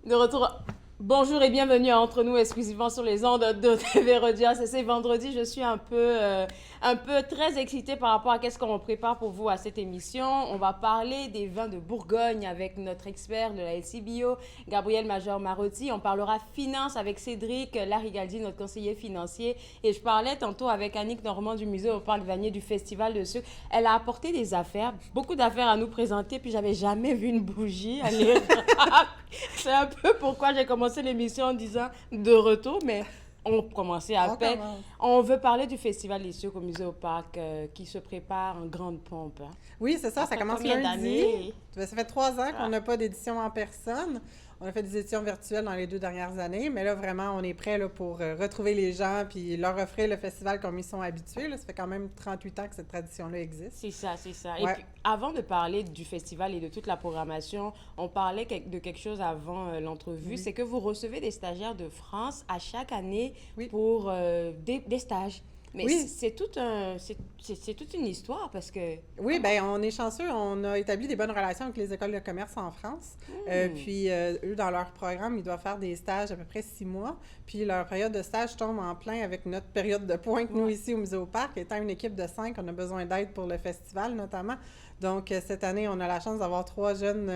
De retour. Bonjour et bienvenue à Entre nous, exclusivement sur les ondes de TV Rodia. C'est vendredi, je suis un peu très excitée par rapport à qu'est-ce qu'on prépare pour vous à cette émission. On va parler des vins de Bourgogne avec notre expert de la LCBO, Gabriel Major-Marotti. On parlera finance avec Cédric Larigaldi, notre conseiller financier. Et je parlais tantôt avec Annick Normand du musée au Parc Vanier du Festival de Sucre. Elle a apporté des affaires, beaucoup d'affaires à nous présenter, puis j'avais jamais vu une bougie. C'est un peu pourquoi j'ai commencé l'émission en disant de retour, mais on commençait à peine. On veut parler du Festival des Sucres au Musée au Parc qui se prépare en grande pompe. Hein. Oui, c'est ça, Après ça commence combien lundi. d'années? Ça fait 3 ans qu'on n'a pas d'édition en personne. On a fait des éditions virtuelles dans les 2 dernières années, mais là, vraiment, on est prêt là, pour retrouver les gens puis leur offrir le festival comme ils sont habitués. Là. Ça fait quand même 38 ans que cette tradition-là existe. C'est ça, c'est ça. Ouais. Et puis, avant de parler du festival et de toute la programmation, on parlait de quelque chose avant l'entrevue, c'est que vous recevez des stagiaires de France à chaque année Oui. pour des stages. Mais Oui. c'est toute une histoire parce que... Oui, bien, on est chanceux. On a établi des bonnes relations avec les écoles de commerce en France. Puis, eux, dans leur programme, ils doivent faire des stages à peu près 6 mois. Puis, leur période de stage tombe en plein avec notre période de pointe, nous, ici, au Musée au Parc. Étant une équipe de 5, on a besoin d'aide pour le festival, notamment. Donc, cette année, on a la chance d'avoir 3 jeunes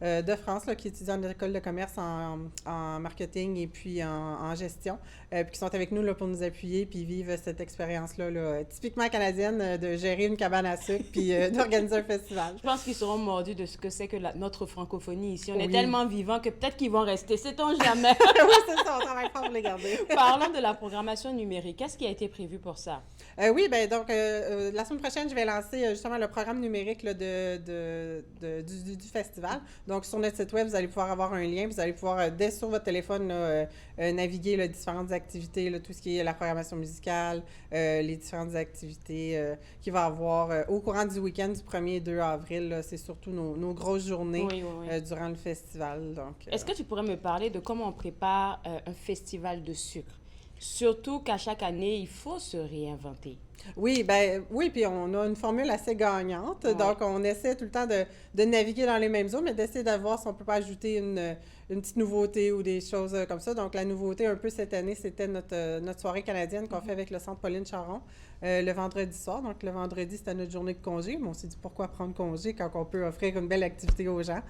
de France là, qui étudient en école de commerce en marketing et puis en gestion, puis qui sont avec nous là, pour nous appuyer puis vivre cette expérience-là là, typiquement canadienne de gérer une cabane à sucre puis d'organiser un festival. Je pense qu'ils seront mordus de ce que c'est que notre francophonie ici. On est Oui. tellement vivants que peut-être qu'ils vont rester. Sait-on jamais? Oui, c'est ça, on travaille fort pour les garder. Parlons de la programmation numérique. Qu'est-ce qui a été prévu pour ça? Oui, bien, donc, la semaine prochaine, je vais lancer justement le programme numérique là, du festival. Donc, sur notre site web, vous allez pouvoir avoir un lien, vous allez pouvoir, dès sur votre téléphone, là, naviguer les différentes activités, là, tout ce qui est la programmation musicale, les différentes activités qu'il va y avoir au courant du week-end du 1er et 2 avril. Là, c'est surtout nos grosses journées Oui. durant le festival. Donc, Est-ce que tu pourrais me parler de comment on prépare un festival de sucre? Surtout qu'à chaque année, il faut se réinventer. Oui, ben oui, puis on a une formule assez gagnante. Ouais. Donc, on essaie tout le temps de naviguer dans les mêmes eaux, mais d'essayer de voir si on peut pas ajouter une petite nouveauté ou des choses comme ça. Donc, la nouveauté, un peu cette année, c'était notre soirée canadienne qu'on fait avec le Centre Pauline Charon le vendredi soir. Donc, le vendredi, c'était notre journée de congé. Mais on s'est dit, pourquoi prendre congé quand on peut offrir une belle activité aux gens?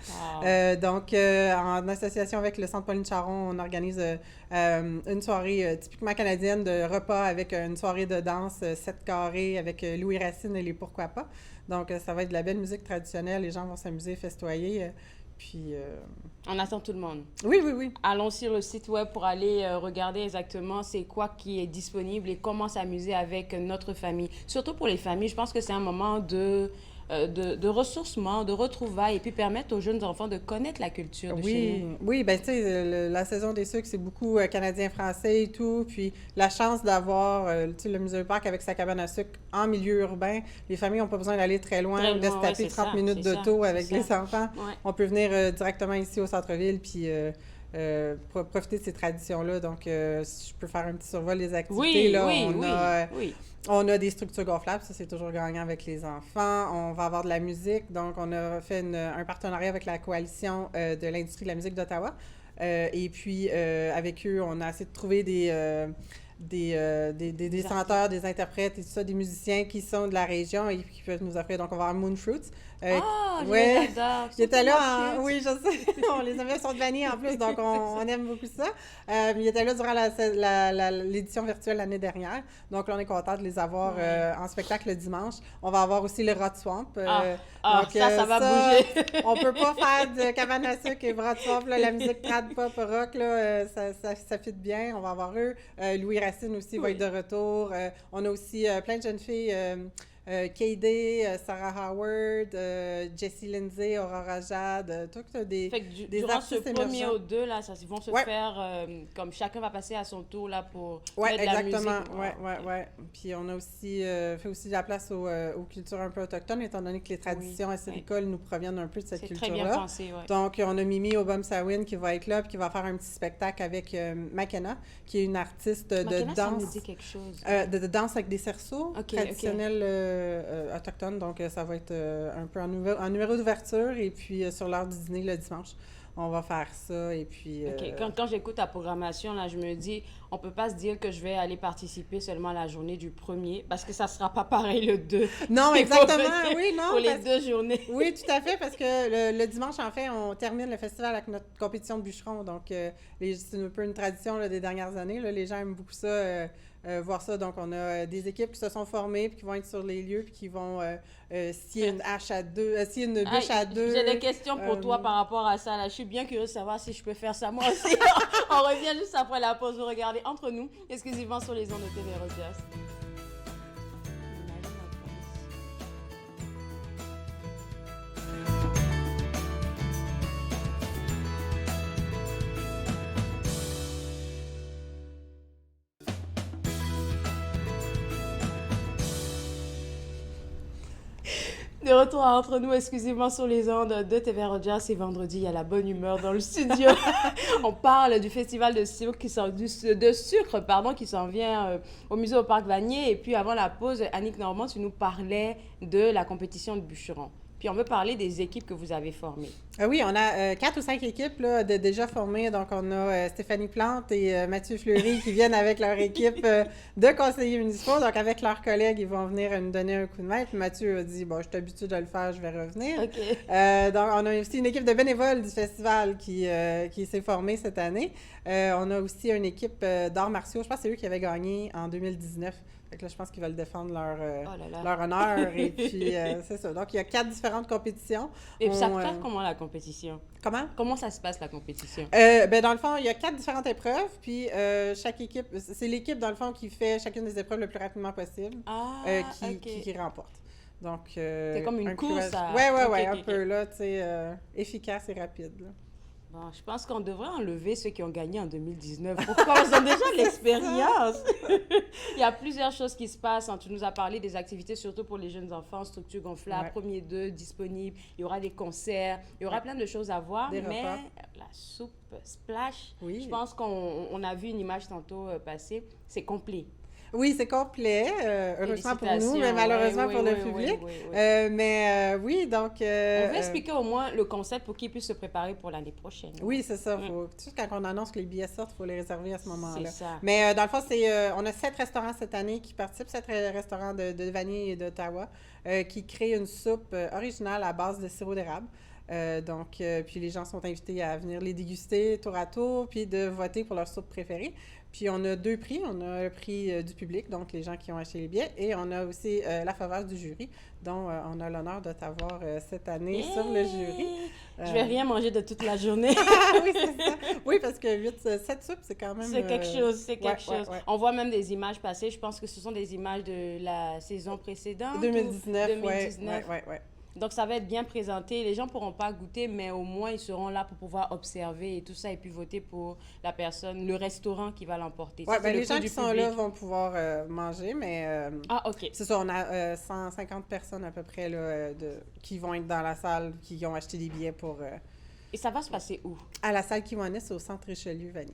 Donc, en association avec le Centre Pauline Charon, on organise une soirée typiquement canadienne de repas avec une soirée de danse 7 carrés avec Louis Racine et les Pourquoi pas. Donc, ça va être de la belle musique traditionnelle. Les gens vont s'amuser, festoyer. Puis... On attend tout le monde. Oui. Allons sur le site web pour aller regarder exactement c'est quoi qui est disponible et comment s'amuser avec notre famille. Surtout pour les familles, je pense que c'est un moment de ressourcement, de retrouvailles et puis permettre aux jeunes enfants de connaître la culture de chez nous. Oui, ben tu sais, la saison des sucres, c'est beaucoup canadien-français et tout. Puis la chance d'avoir, tu sais, le Musée du Parc avec sa cabane à sucre en milieu urbain, les familles n'ont pas besoin d'aller très loin, de se taper 30 minutes d'auto avec les enfants. Ouais. On peut venir directement ici au centre-ville, puis profiter de ces traditions-là. Donc, si je peux faire un petit survol des activités, là, oui. On a des structures gonflables, ça c'est toujours gagnant avec les enfants. On va avoir de la musique, donc on a fait un partenariat avec la coalition de l'industrie de la musique d'Ottawa. Et puis avec eux, on a essayé de trouver des chanteurs, des interprètes et tout ça, des musiciens qui sont de la région et qui peuvent nous offrir. Donc on va avoir Moonfruits. Je les adore. Ils étaient là, oui, je sais. On les aimait, ils sont de vanille en plus, donc on aime beaucoup ça. Ils étaient là durant l'édition virtuelle l'année dernière. Donc là, on est content de les avoir en spectacle le dimanche. On va avoir aussi le Rot Swamp. Donc, ça va bouger. On peut pas faire de cabane à sucre et Rot Swamp, là, la musique trad pop rock, là, ça fit bien. On va avoir eux. Louis Racine aussi va être de retour. On a aussi plein de jeunes filles. K.D., Sarah Howard, Jessie Lindsay, Aurora Jade, des durant ce artistes premier émergents. ou deux, là, ils vont se faire comme chacun va passer à son tour là, pour mettre de la musique. Ouais. Puis on a aussi fait aussi de la place aux cultures un peu autochtones, étant donné que les traditions acéricoles nous proviennent un peu de cette culture-là. C'est très bien pensé, oui. Donc, on a Mimi Obama-Sawin qui va être là, puis qui va faire un petit spectacle avec Makena, qui est une artiste de Makena, ça danse. me dit quelque chose. De danse avec des cerceaux traditionnels autochtones. Donc, ça va être un peu en numéro d'ouverture et puis sur l'heure du dîner le dimanche. on va faire ça. Et puis... OK. Quand j'écoute ta programmation, là, je me dis, on peut pas se dire que je vais aller participer seulement à la journée du 1er, parce que ça sera pas pareil le 2. Non, Il faut exactement, venir oui, non. pour les 2 journées. Oui, tout à fait, parce que le dimanche, en fait, on termine le festival avec notre compétition de bûcherons. Donc, c'est un peu une tradition là, des dernières années. Là. Les gens aiment beaucoup ça, voir ça. Donc, on a des équipes qui se sont formées, puis qui vont être sur les lieux, puis qui vont scier une hache à deux, scier une bûche à deux. J'ai des questions pour toi par rapport à ça. Là. Je suis bien curieuse de savoir si je peux faire ça moi aussi. On revient juste après la pause. Vous regardez Entre nous, exclusivement sur les ondes de TV Rogers. De retour à Entre nous, exclusivement sur les ondes de TV Rogers. C'est vendredi, il y a la bonne humeur dans le studio. On parle du festival de sucre qui s'en vient au musée au Parc Vanier. Et puis avant la pause, Annick Normand, tu nous parlais de la compétition de bûcherons. Puis on veut parler des équipes que vous avez formées. Oui, on a 4 ou 5 équipes là, déjà formées. Donc, on a Stéphanie Plante et Mathieu Fleury qui viennent avec leur équipe de conseillers municipaux. Donc, avec leurs collègues, ils vont venir nous donner un coup de main. Puis Mathieu a dit, bon, je suis habitué de le faire, je vais revenir. OK. Donc, on a aussi une équipe de bénévoles du festival qui s'est formée cette année. On a aussi une équipe d'arts martiaux. Je pense que c'est eux qui avaient gagné en 2019. Fait que là, je pense qu'ils veulent défendre leur honneur. Et puis, c'est ça. Donc, il y a 4 différentes compétitions. Et puis, ça se passe comment, la compétition? Comment? Comment ça se passe, la compétition? Dans le fond, il y a 4 différentes épreuves. Puis, chaque équipe... C'est l'équipe, dans le fond, qui fait chacune des épreuves le plus rapidement possible qui remporte. Donc, c'est comme une course à... Oui, un peu, là, tu sais, efficace et rapide, là. Bon, je pense qu'on devrait enlever ceux qui ont gagné en 2019. Pourquoi? Ils ont déjà l'expérience. Il y a plusieurs choses qui se passent. Tu nous as parlé des activités, surtout pour les jeunes enfants, structure gonflable, premier 2 disponible. Il y aura des concerts. Il y aura plein de choses à voir. Mais la soupe splash, je pense qu'on a vu une image tantôt passer. C'est complet. Oui, c'est complet, heureusement pour nous, mais malheureusement pour le public. Oui, donc... on veut expliquer au moins le concept pour qu'ils puissent se préparer pour l'année prochaine. Oui, c'est ça. Quand on annonce que les billets sortent, il faut les réserver à ce moment-là. C'est ça. Mais dans le fond, on a 7 restaurants cette année qui participent, 7 restaurants de Vanier et d'Ottawa, qui créent une soupe originale à base de sirop d'érable. Puis les gens sont invités à venir les déguster tour à tour, puis de voter pour leur soupe préférée. Puis on a 2 prix. On a le prix du public, donc les gens qui ont acheté les billets, et on a aussi la faveur du jury, dont on a l'honneur de t'avoir cette année sur le jury. Je vais rien manger de toute la journée. Oui, c'est ça. Oui, parce que 7 soupes, c'est quand même... C'est quelque chose, c'est quelque chose. Ouais. On voit même des images passer. Je pense que ce sont des images de la saison précédente. 2019, oui. Donc, ça va être bien présenté. Les gens ne pourront pas goûter, mais au moins, ils seront là pour pouvoir observer et tout ça, et puis voter pour la personne, le restaurant qui va l'emporter. Oui, les gens qui sont là vont pouvoir manger, mais... OK. C'est ça, on a 150 personnes à peu près là, qui vont être dans la salle, qui ont acheté des billets pour... Et ça va se passer où? À la salle Kiwanis, au centre Richelieu-Vanier.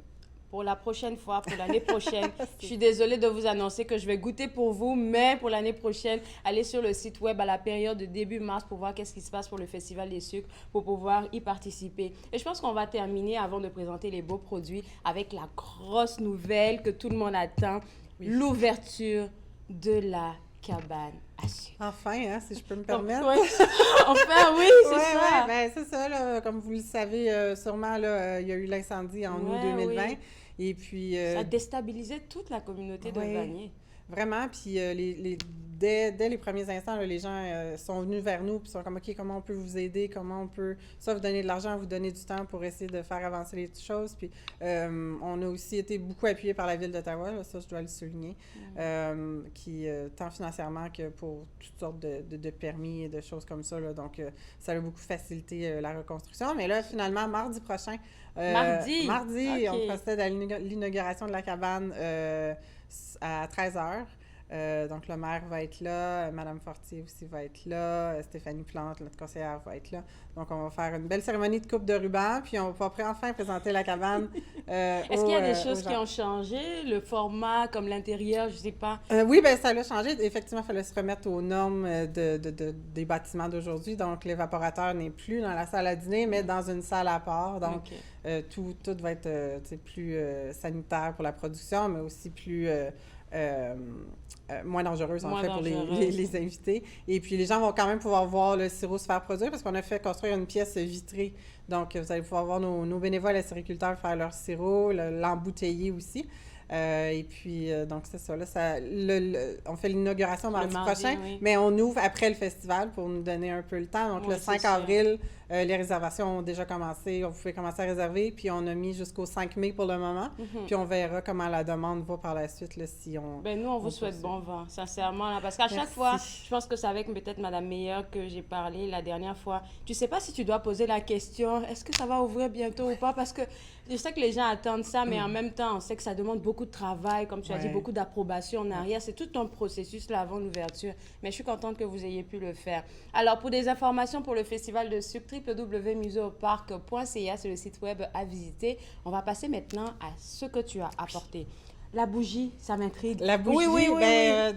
Pour la prochaine fois, pour l'année prochaine. Je suis désolée de vous annoncer que je vais goûter pour vous, mais pour l'année prochaine, allez sur le site web à la période de début mars pour voir qu'est-ce qui se passe pour le Festival des sucres, pour pouvoir y participer. Et je pense qu'on va terminer, avant de présenter les beaux produits, avec la grosse nouvelle que tout le monde attend, l'ouverture de la cabane à sucre. Enfin, hein, si je peux me permettre. Enfin, oui, c'est ça. C'est ça, là, comme vous le savez sûrement, là, il y a eu l'incendie en août 2020. Et puis... ça a déstabilisé toute la communauté de Vanier. Vraiment, puis dès les premiers instants, là, les gens sont venus vers nous, puis sont comme, OK, comment on peut vous aider, comment on peut, soit vous donner de l'argent, vous donner du temps pour essayer de faire avancer les choses. Puis on a aussi été beaucoup appuyés par la Ville d'Ottawa, là, ça je dois le souligner, qui, tant financièrement que pour toutes sortes de permis et de choses comme ça. Là, donc, ça a beaucoup facilité la reconstruction. Mais là, finalement, mardi prochain, mardi, okay. On procède à l'inauguration de la cabane à 13h. Donc, le maire va être là, Madame Fortier aussi va être là, Stéphanie Plante, notre conseillère, va être là. Donc, on va faire une belle cérémonie de coupe de ruban, puis on va enfin présenter la cabane. Est-ce qu'il y a des choses qui ont changé? Le format, comme l'intérieur, je sais pas. Oui, bien, ça a changé. Effectivement, il fallait se remettre aux normes des bâtiments d'aujourd'hui. Donc, l'évaporateur n'est plus dans la salle à dîner, mais dans une salle à part. Donc, tout va être plus sanitaire pour la production, mais aussi plus... moins dangereuse, en fait, pour les invités. Et puis, les gens vont quand même pouvoir voir le sirop se faire produire parce qu'on a fait construire une pièce vitrée. Donc, vous allez pouvoir voir nos bénévoles à sériculteurs faire leur sirop, l'embouteiller aussi. Et puis, donc, c'est ça. Là, on fait l'inauguration mardi prochain, mais on ouvre après le festival pour nous donner un peu le temps. Donc, le 5 avril, les réservations ont déjà commencé. Vous pouvez commencer à réserver. Puis, on a mis jusqu'au 5 mai pour le moment. Puis, on verra comment la demande va par la suite, là, si on... Bien, nous, on vous souhaite bon vent, sincèrement. Là, parce qu'à chaque fois, je pense que c'est avec peut-être Madame Meilleur que j'ai parlé la dernière fois. Tu sais pas si tu dois poser la question, est-ce que ça va ouvrir bientôt ou pas? Parce que je sais que les gens attendent ça, mais en même temps, on sait que ça demande beaucoup de travail, comme tu as dit, beaucoup d'approbation en arrière. C'est tout un processus là avant l'ouverture. Mais je suis contente que vous ayez pu le faire. Alors, pour des informations pour le festival de sucre, www.museauparc.ca, c'est le site web à visiter. On va passer maintenant à ce que tu as apporté. La bougie, ça m'intrigue. La bougie,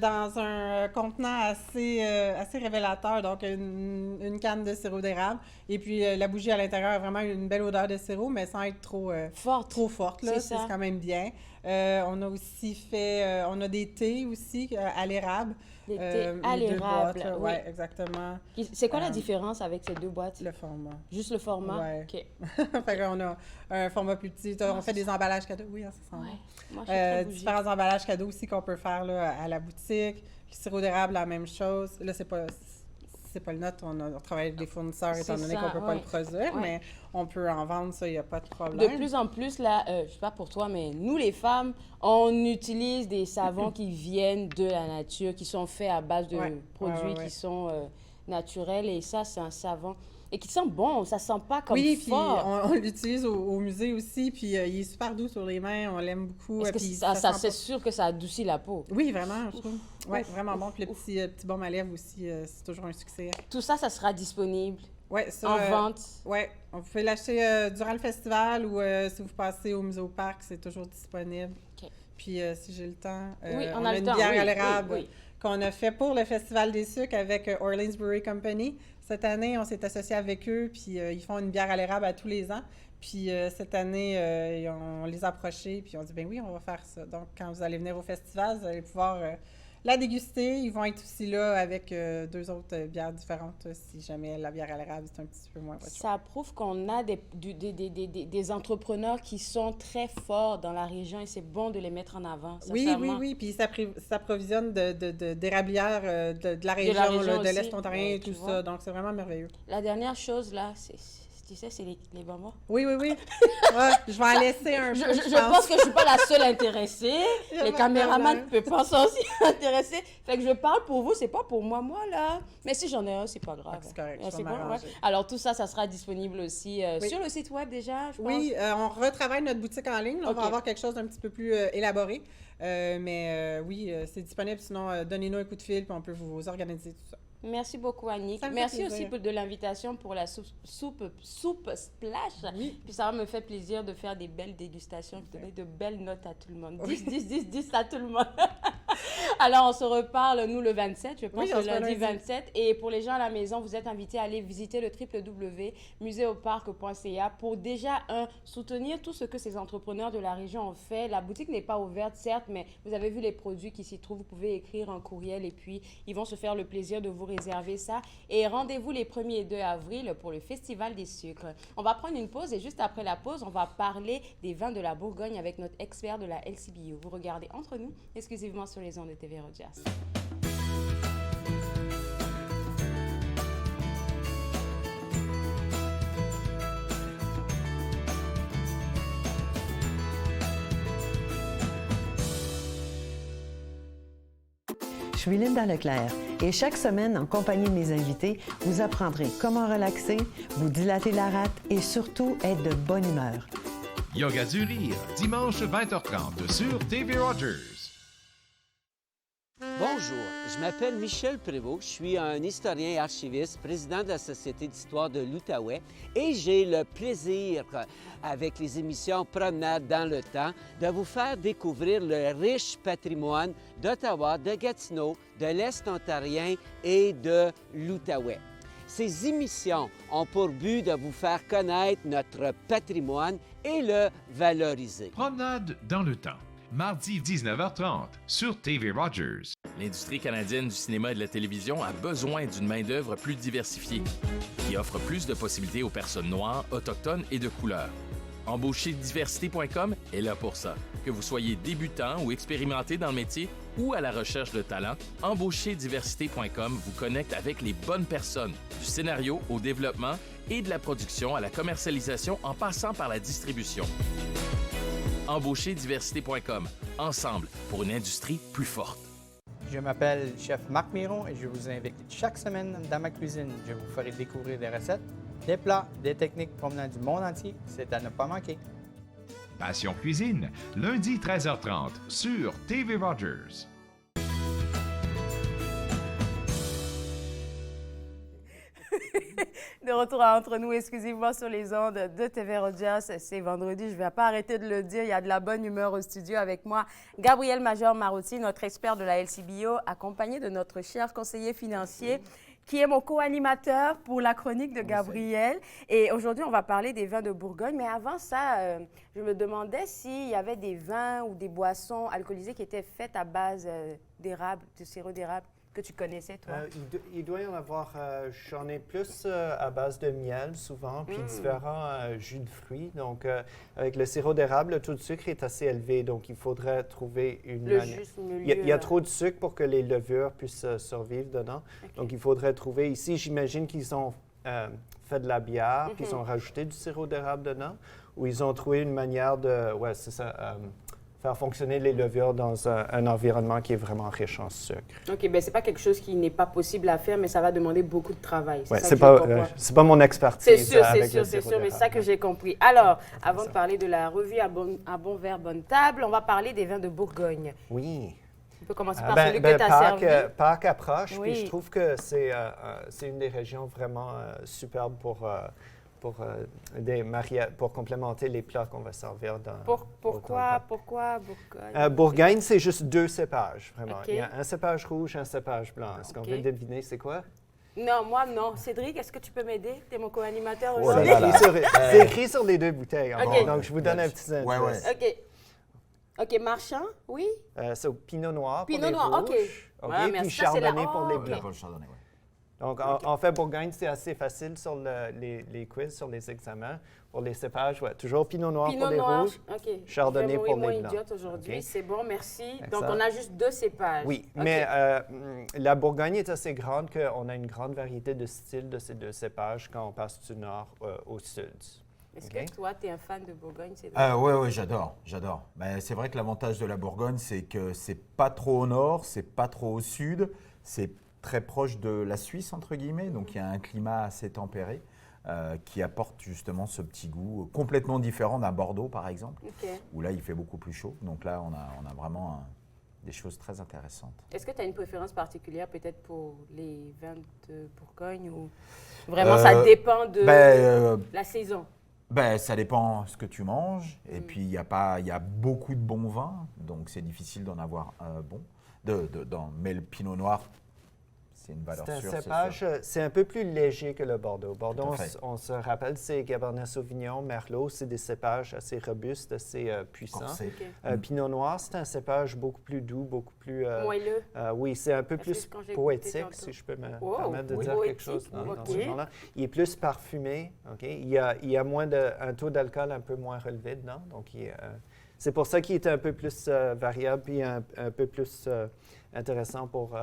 dans un contenant assez révélateur, donc une canne de sirop d'érable. Et puis la bougie à l'intérieur a vraiment une belle odeur de sirop, mais sans être trop forte. Là, c'est quand même bien. On a aussi fait, on a des thés aussi à l'érable. Des thés à l'érable, oui, exactement. C'est quoi la différence avec ces deux boîtes? Le format. Juste le format? Oui. OK. Fait qu'on a un format plus petit. On fait des emballages cadeaux. Oui, ça sent bon. Moi, différents emballages cadeaux aussi qu'on peut faire là, à la boutique. Le sirop d'érable, la même chose. Là, c'est pas le nôtre. On travaille avec des fournisseurs étant donné qu'on ne peut pas le produire, mais on peut en vendre, ça, il n'y a pas de problème. De plus en plus, là, je ne sais pas pour toi, mais nous, les femmes, on utilise des savons qui viennent de la nature, qui sont faits à base de produits qui sont naturels. Et ça, c'est un savon. Et qui sent bon, ça sent pas comme fort. Oui, puis on l'utilise au musée aussi, puis il est super doux sur les mains, on l'aime beaucoup. Est-ce que c'est sûr que ça adoucit la peau? Oui, vraiment, je trouve. Oui, vraiment bon. Puis le petit baume à lèvres aussi, c'est toujours un succès. Tout ça, ça sera disponible en vente? Oui, vous pouvez l'acheter durant le festival ou si vous passez au Muséoparc, c'est toujours disponible. Okay. Puis si j'ai le temps, on a une bière à l'érable qu'on a fait pour le Festival des sucres avec Orleans Brewery Company. Cette année, on s'est associé avec eux, puis ils font une bière à l'érable à tous les ans. Puis cette année, on les a approchés, puis on dit, ben oui, on va faire ça. Donc, quand vous allez venir au festival, vous allez pouvoir la déguster. Ils vont être aussi là avec deux autres bières différentes, si jamais la bière à l'érable, c'est un petit peu moins votre chose. Ça prouve qu'on a des entrepreneurs qui sont très forts dans la région et c'est bon de les mettre en avant. Oui. Puis ça s'approvisionne d'érablières de la région de l'Est ontarien et tout ça. Donc, c'est vraiment merveilleux. La dernière chose, là, tu sais, c'est les bonbons. Oui. Ouais, je vais en laisser un peu, je pense que je ne suis pas la seule intéressée. Les caméramans ne peuvent pas s'en intéresser. Fait que je parle pour vous, c'est pas pour moi, là. Mais si j'en ai un, c'est pas grave. C'est correct, c'est bon, Alors, tout ça, ça sera disponible aussi sur le site web déjà, je pense. Oui, on retravaille notre boutique en ligne. Là, on va avoir quelque chose d'un petit peu plus élaboré. Oui, c'est disponible. Sinon, donnez-nous un coup de fil puis on peut vous organiser tout ça. Merci beaucoup, Annick. Merci aussi de l'invitation pour la soupe splash. Oui. Puis ça me fait plaisir de faire des belles dégustations, de donner de belles notes à tout le monde. 10 à tout le monde. Alors, on se reparle, nous, le 27, je pense, le lundi 27. Et pour les gens à la maison, vous êtes invités à aller visiter le www.museauparc.ca pour déjà, soutenir tout ce que ces entrepreneurs de la région ont fait. La boutique n'est pas ouverte, certes, mais vous avez vu les produits qui s'y trouvent. Vous pouvez écrire un courriel et puis ils vont se faire le plaisir de vous réserver ça. Et rendez-vous les 1er et 2 avril pour le Festival des sucres. On va prendre une pause et juste après la pause, on va parler des vins de la Bourgogne avec notre expert de la LCBO. Vous regardez Entre nous, exclusivement sur les ondes de TV Rogers. Je suis Linda Leclerc et chaque semaine, en compagnie de mes invités, vous apprendrez comment relaxer, vous dilater la rate et surtout être de bonne humeur. Yoga du rire, dimanche 20h30 sur TV Rogers. Bonjour, je m'appelle Michel Prévost, je suis un historien et archiviste, président de la Société d'histoire de l'Outaouais et j'ai le plaisir, avec les émissions Promenade dans le temps, de vous faire découvrir le riche patrimoine d'Ottawa, de Gatineau, de l'Est ontarien et de l'Outaouais. Ces émissions ont pour but de vous faire connaître notre patrimoine et le valoriser. Promenade dans le temps, mardi 19h30 sur TV Rogers. L'industrie canadienne du cinéma et de la télévision a besoin d'une main-d'œuvre plus diversifiée, qui offre plus de possibilités aux personnes noires, autochtones et de couleur. Embaucherdiversité.com est là pour ça. Que vous soyez débutant ou expérimenté dans le métier ou à la recherche de talent, Embaucherdiversité.com vous connecte avec les bonnes personnes, du scénario au développement et de la production à la commercialisation en passant par la distribution. Embaucherdiversité.com, ensemble pour une industrie plus forte. Je m'appelle chef Marc Miron et je vous invite chaque semaine dans ma cuisine. Je vous ferai découvrir des recettes, des plats, des techniques provenant du monde entier. C'est à ne pas manquer. Passion Cuisine, lundi 13h30 sur TV Rogers. De retour à Entre nous, exclusivement sur les ondes de TV Rogers. C'est vendredi, je ne vais pas arrêter de le dire. Il y a de la bonne humeur au studio avec moi. Gabriel Major-Marotti, notre expert de la LCBO, accompagné de notre cher conseiller financier, qui est mon co-animateur pour la chronique de Gabriel. Et aujourd'hui, on va parler des vins de Bourgogne. Mais avant ça, je me demandais s'il y avait des vins ou des boissons alcoolisées qui étaient faites à base d'érable, de sirop d'érable, que tu connaissais, toi? Il doit y en avoir, j'en ai plus à base de miel souvent, puis différents jus de fruits. Donc, avec le sirop d'érable, le taux de sucre est assez élevé, donc il faudrait trouver une manière. Il y a trop de sucre pour que les levures puissent survivre dedans. Okay. Donc, il faudrait trouver, ici, j'imagine qu'ils ont fait de la bière, puis ils ont rajouté du sirop d'érable dedans, ou ils ont trouvé une manière de, c'est ça, faire fonctionner les levures dans un environnement qui est vraiment riche en sucre. OK, bien, c'est pas quelque chose qui n'est pas possible à faire, mais ça va demander beaucoup de travail. Oui, c'est pas mon expertise. C'est sûr, mais c'est ça que j'ai compris. Alors, avant de parler de la revue à bon verre, bonne table, on va parler des vins de Bourgogne. Oui. On peut commencer par celui que tu as servi. Pâques approche, puis je trouve que c'est une des régions vraiment superbes pour complémenter les plats qu'on va servir dans. Pourquoi Bourgogne? Bourgogne, c'est juste 2 cépages, vraiment. Okay. Il y a un cépage rouge et un cépage blanc. Est-ce qu'on veut deviner c'est quoi? Non, moi, non. Cédric, est-ce que tu peux m'aider? Tu es mon co-animateur Oh aujourd'hui. C'est écrit sur les 2 bouteilles. Okay. Donc, je vous donne un petit indice. OK, Marchand, oui? C'est au Pinot Noir pour les rouges. OK, puis Chardonnay pour les blancs. Donc, en fait, Bourgogne, c'est assez facile sur les quiz, sur les examens. Pour les cépages, toujours Pinot Noir pour les rouges, Chardonnay pour les blancs. Je vais idiote aujourd'hui, c'est bon, merci. Donc, on a juste 2 cépages. Oui, mais la Bourgogne est assez grande qu'on a une grande variété de styles de ces 2 cépages quand on passe du nord au sud. Est-ce que toi, tu es un fan de Bourgogne? Oui, j'adore. Ben, c'est vrai que l'avantage de la Bourgogne, c'est que c'est pas trop au nord, c'est pas trop au sud, c'est très proche de la Suisse, entre guillemets, donc il y a un climat assez tempéré qui apporte justement ce petit goût complètement différent d'un Bordeaux, par exemple, où là, il fait beaucoup plus chaud. Donc là, on a vraiment des choses très intéressantes. Est-ce que tu as une préférence particulière peut-être pour les vins de Bourgogne ou vraiment ça dépend de la saison? Ça dépend ce que tu manges. Et puis, il y a beaucoup de bons vins, donc c'est difficile d'en avoir un bon. Mais le Pinot Noir, c'est une valeur sûre. C'est un cépage, c'est un peu plus léger que le Bordeaux. Bordeaux, on se rappelle, c'est Cabernet Sauvignon, Merlot, c'est des cépages assez robustes, assez puissants. Pinot Noir, c'est un cépage beaucoup plus doux, beaucoup plus… moelleux. Oui, c'est un peu plus poétique, si je peux me permettre de dire quelque chose dans ce genre-là. Il est plus parfumé, il y a un taux d'alcool un peu moins relevé dedans, donc c'est pour ça qu'il est un peu plus variable et un peu plus intéressant pour…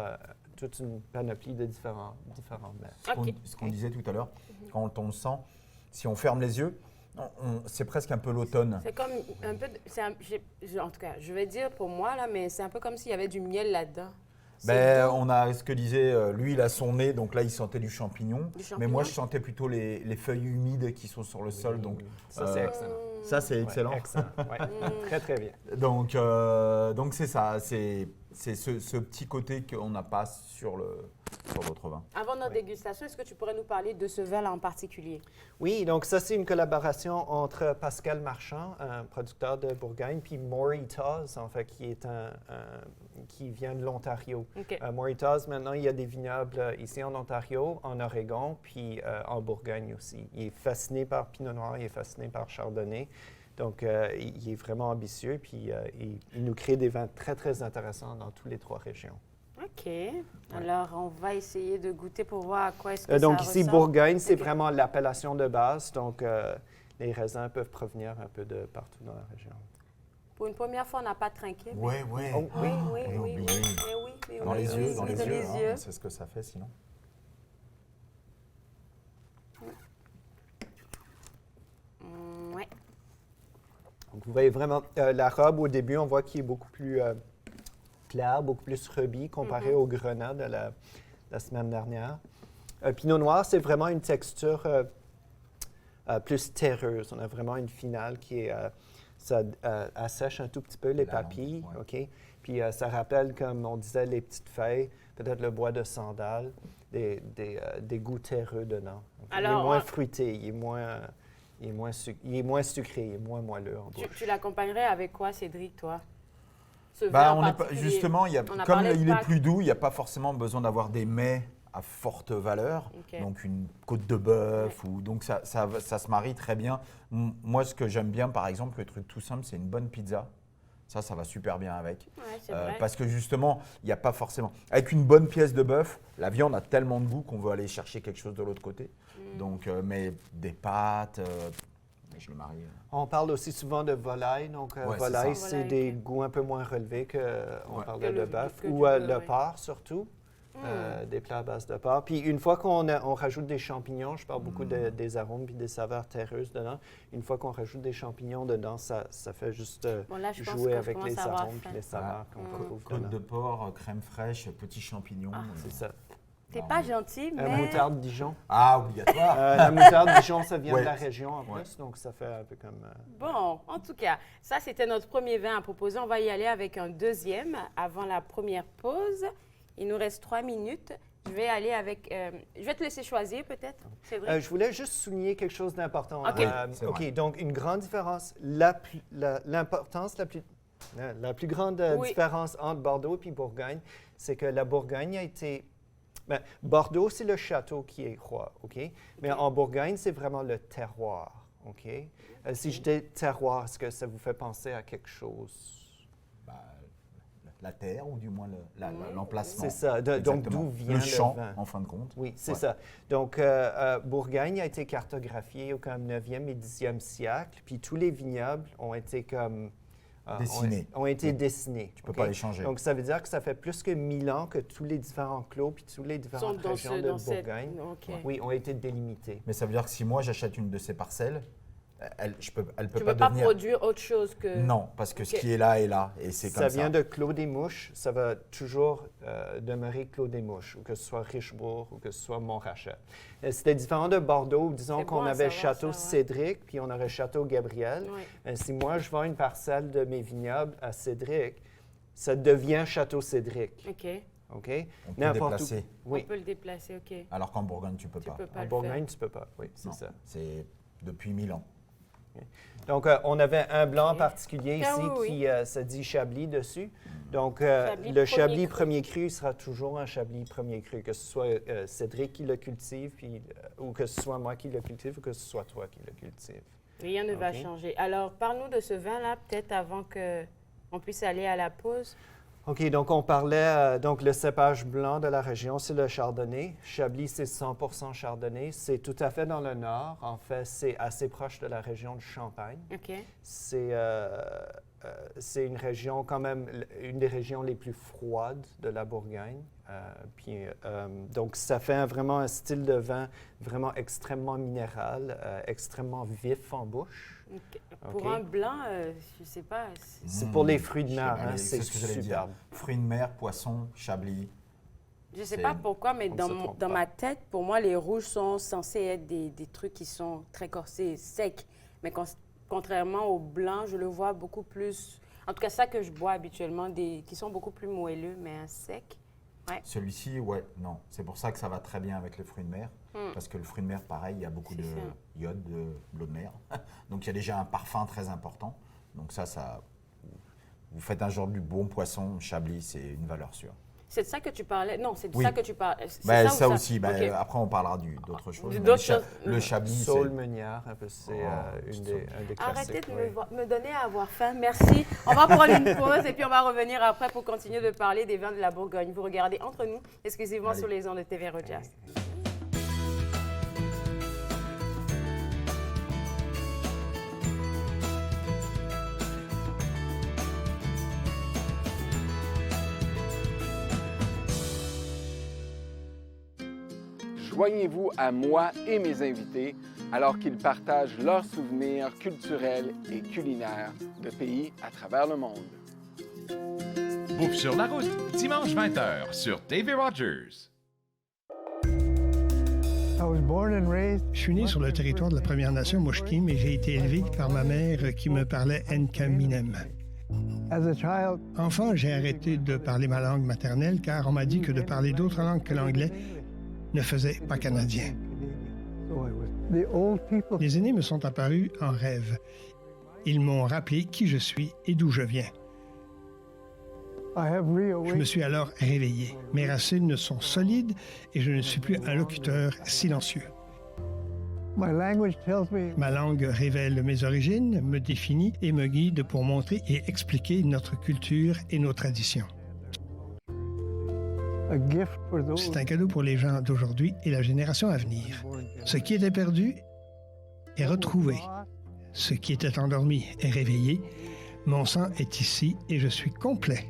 toute une panoplie de différents mets. Ce qu'on disait tout à l'heure, quand on le sent, si on ferme les yeux, c'est presque un peu l'automne. C'est comme un peu, en tout cas, je vais dire pour moi, là, mais c'est un peu comme s'il y avait du miel là-dedans. On a ce que disait, lui, il a son nez, donc là, il sentait du champignon. Mais moi, je sentais plutôt les feuilles humides qui sont sur le sol. Donc, ça, c'est excellent. Ça, c'est excellent. Ouais, excellent. Ouais. Très, très bien. Donc c'est ça. C'est ce petit côté qu'on n'a pas sur d'autres vins. Avant notre dégustation, est-ce que tu pourrais nous parler de ce vin-là en particulier? Oui, donc ça, c'est une collaboration entre Pascal Marchand, un producteur de Bourgogne, puis Mauritas, en fait, qui vient de l'Ontario. OK. Mauritas, maintenant, il y a des vignobles ici en Ontario, en Oregon, puis en Bourgogne aussi. Il est fasciné par Pinot Noir, il est fasciné par Chardonnay. Donc, il est vraiment ambitieux, puis il nous crée des vins très, très intéressants dans toutes les 3 régions. OK. Alors, on va essayer de goûter pour voir à quoi est-ce que Donc, ça ici, ressemble. Bourgogne, c'est OK. vraiment l'appellation de base. Donc, les raisins peuvent provenir un peu de partout dans la région. Pour une première fois, on n'a pas trinqué. mais- Ouais, ouais. Oh, Oui, oui, on a oui, oui. oublié. Mais oui, mais Dans oui, les oui, yeux, oui, dans les dans yeux. les hein, yeux. c'est ce que ça fait sinon. Ouais. Donc, vous voyez vraiment la robe au début, on voit qu'il est beaucoup plus clair, beaucoup plus rubis comparé au grenat de la semaine dernière. Pinot Noir, c'est vraiment une texture plus terreuse. On a vraiment une finale qui est, ça assèche un tout petit peu les La langue, papilles, ouais. OK? Puis ça rappelle, comme on disait, les petites feuilles, peut-être le bois de sandal, des goûts terreux dedans. Donc, il est Alors, moins fruité, il est moins sucré, il est moins moelleux en bouche. Tu l'accompagnerais avec quoi, Cédric, toi? Ce vin Bah, en on est pas, particulier. justement, On a comme parlé de il est Pâques. plus doux, il n'y a pas forcément besoin d'avoir des mets à forte valeur. OK. Donc une côte de bœuf, donc ça se marie très bien. Moi, ce que j'aime bien, par exemple, le truc tout simple, c'est une bonne pizza. Ça va super bien avec. Ouais, c'est vrai. Parce que justement, il n'y a pas forcément… Avec une bonne pièce de bœuf, la viande a tellement de goût qu'on veut aller chercher quelque chose de l'autre côté. Donc, mais des pâtes, mais je le marie. On parle aussi souvent de volaille. Donc, Ouais, c'est volaille, ça. c'est Volaille, des ok. goûts un peu moins relevés qu'on Ouais. parlait Que de le- bœuf que ou du bœuf, le ouais. porc surtout. Des plats à base de porc. Puis une fois qu'on rajoute des champignons, je parle beaucoup des arômes puis des saveurs terreuses dedans. Une fois qu'on rajoute des champignons dedans, ça fait juste Bon, là, je pense jouer que je avec commence les à avoir arômes faim. puis les saveurs qu'on retrouve Côte dedans. de porc, crème fraîche, petits champignons. C'est ça. T'es pas gentil, mais… Moutarde Dijon. Ah, obligatoire. La moutarde Dijon, ça vient Ouais. de la région en Ouais. plus, donc ça fait un peu comme… Bon, en tout cas, ça, c'était notre premier vin à proposer. On va y aller avec un deuxième avant la première pause. Il nous reste 3 minutes. Je vais aller avec… je vais te laisser choisir, peut-être, Cédric. je voulais juste souligner quelque chose d'important. OK. Oui, c'est OK, vrai. donc une grande différence. L'importance, la plus grande Oui. différence entre Bordeaux et Bourgogne, c'est que la Bourgogne a été… Ben, Bordeaux, c'est le château qui est roi, OK? Mais en Bourgogne, c'est vraiment le terroir, OK? Si je dis terroir, est-ce que ça vous fait penser à quelque chose? Bah, la terre, ou du moins l'emplacement. C'est ça. Donc, Exactement. d'où vient le le champ, vin? en fin de compte. Oui, c'est Ouais. ça. Donc, Bourgogne a été cartographiée au comme 9e et 10e siècle, puis tous les vignobles ont été comme… Dessinés. ont été dessinés. Tu peux OK? pas les changer. Donc, ça veut dire que ça fait plus que 1000 ans que tous les différents clos puis tous les Sont différentes dans régions ce- de dans cette- Bourgogne OK. oui, ont été délimités. Mais ça veut dire que si moi j'achète une de ces parcelles, elle peut Tu pas ne veux pas devenir… produire autre chose que… Non, parce que OK. ce qui est là est là, et c'est comme Ça ça. vient de Clos des Mouches, ça va toujours demeurer Clos des Mouches, ou que ce soit Richebourg, ou que ce soit Montrachet. C'était différent de Bordeaux, où disons C'est qu'on bon à avait savoir, Château ça, ouais. Cédric, puis on aurait Château Gabriel. Ouais. Si moi, je vends une parcelle de mes vignobles à Cédric, ça devient Château Cédric. OK. OK? On peut N'importe où. déplacer, Oui. On peut le déplacer, OK. alors qu'en Bourgogne, tu peux Tu pas. peux pas En le Bourgogne, faire. tu peux pas. Oui, c'est Non, ça. c'est depuis 1000 ans. Donc, on avait un blanc en particulier Ah ici oui, qui ça dit Chablis dessus. Donc, Chablis le premier Chablis cru. premier cru sera toujours un Chablis premier cru, que ce soit Cédric qui le cultive, puis, ou que ce soit moi qui le cultive, ou que ce soit toi qui le cultive. Rien ne va OK. changer. Alors, parle-nous de ce vin-là, peut-être avant qu'on puisse aller à la pause. OK, donc on parlait, donc le cépage blanc de la région, c'est le Chardonnay. Chablis, c'est 100% Chardonnay. C'est tout à fait dans le nord. En fait, c'est assez proche de la région de Champagne. OK. C'est une région quand même, une des régions les plus froides de la Bourgogne. Donc, ça fait vraiment un style de vin vraiment extrêmement minéral, extrêmement vif en bouche. OK. Pour OK. un blanc, je ne sais pas. C'est pour les fruits de mer, Allez, hein, c'est ce que j'allais dire. superbe. Fruits de mer, poissons, Chablis. Je ne sais C'est- pas pourquoi, mais on dans, se trompe dans pas. ma tête, pour moi, les rouges sont censés être des trucs qui sont très corsés, secs. Mais quand contrairement au blanc, je le vois beaucoup plus... En tout cas, ça que je bois habituellement, qui sont beaucoup plus moelleux, mais secs. Ouais. Celui-ci, ouais, non. C'est pour ça que ça va très bien avec le fruit de mer. Parce que le fruit de mer, pareil, il y a beaucoup de iode, de l'eau de mer. Donc, il y a déjà un parfum très important. Donc ça, vous faites un genre du bon poisson, Chablis, c'est une valeur sûre. C'est de ça que tu parlais? Non, c'est de Oui. ça que tu parlais. Ben, ça aussi. Ben, Okay. Après, on parlera d'autres choses. D'autres choses. Le Chablis, Saule meunière, un peu, c'est un des classiques. Arrêtez de me donner à avoir faim. Merci. On va prendre une pause et puis on va revenir après pour continuer de parler des vins de la Bourgogne. Vous regardez Entre nous, exclusivement sur les ondes de TV Rogers. Joignez-vous à moi et mes invités alors qu'ils partagent leurs souvenirs culturels et culinaires de pays à travers le monde. Bouffe sur la route, dimanche 20h sur TV Rogers. Je suis né sur le territoire de la Première Nation Musqueam et j'ai été élevé par ma mère qui me parlait Nkaminem. Enfant, j'ai arrêté de parler ma langue maternelle car on m'a dit que de parler d'autres langues que l'anglais ne faisait pas canadien. Les aînés me sont apparus en rêve. Ils m'ont rappelé qui je suis et d'où je viens. Je me suis alors réveillé. Mes racines sont solides et je ne suis plus un locuteur silencieux. Ma langue révèle mes origines, me définit et me guide pour montrer et expliquer notre culture et nos traditions. C'est un cadeau pour les gens d'aujourd'hui et la génération à venir. Ce qui était perdu est retrouvé. Ce qui était endormi est réveillé. Mon sang est ici et je suis complet.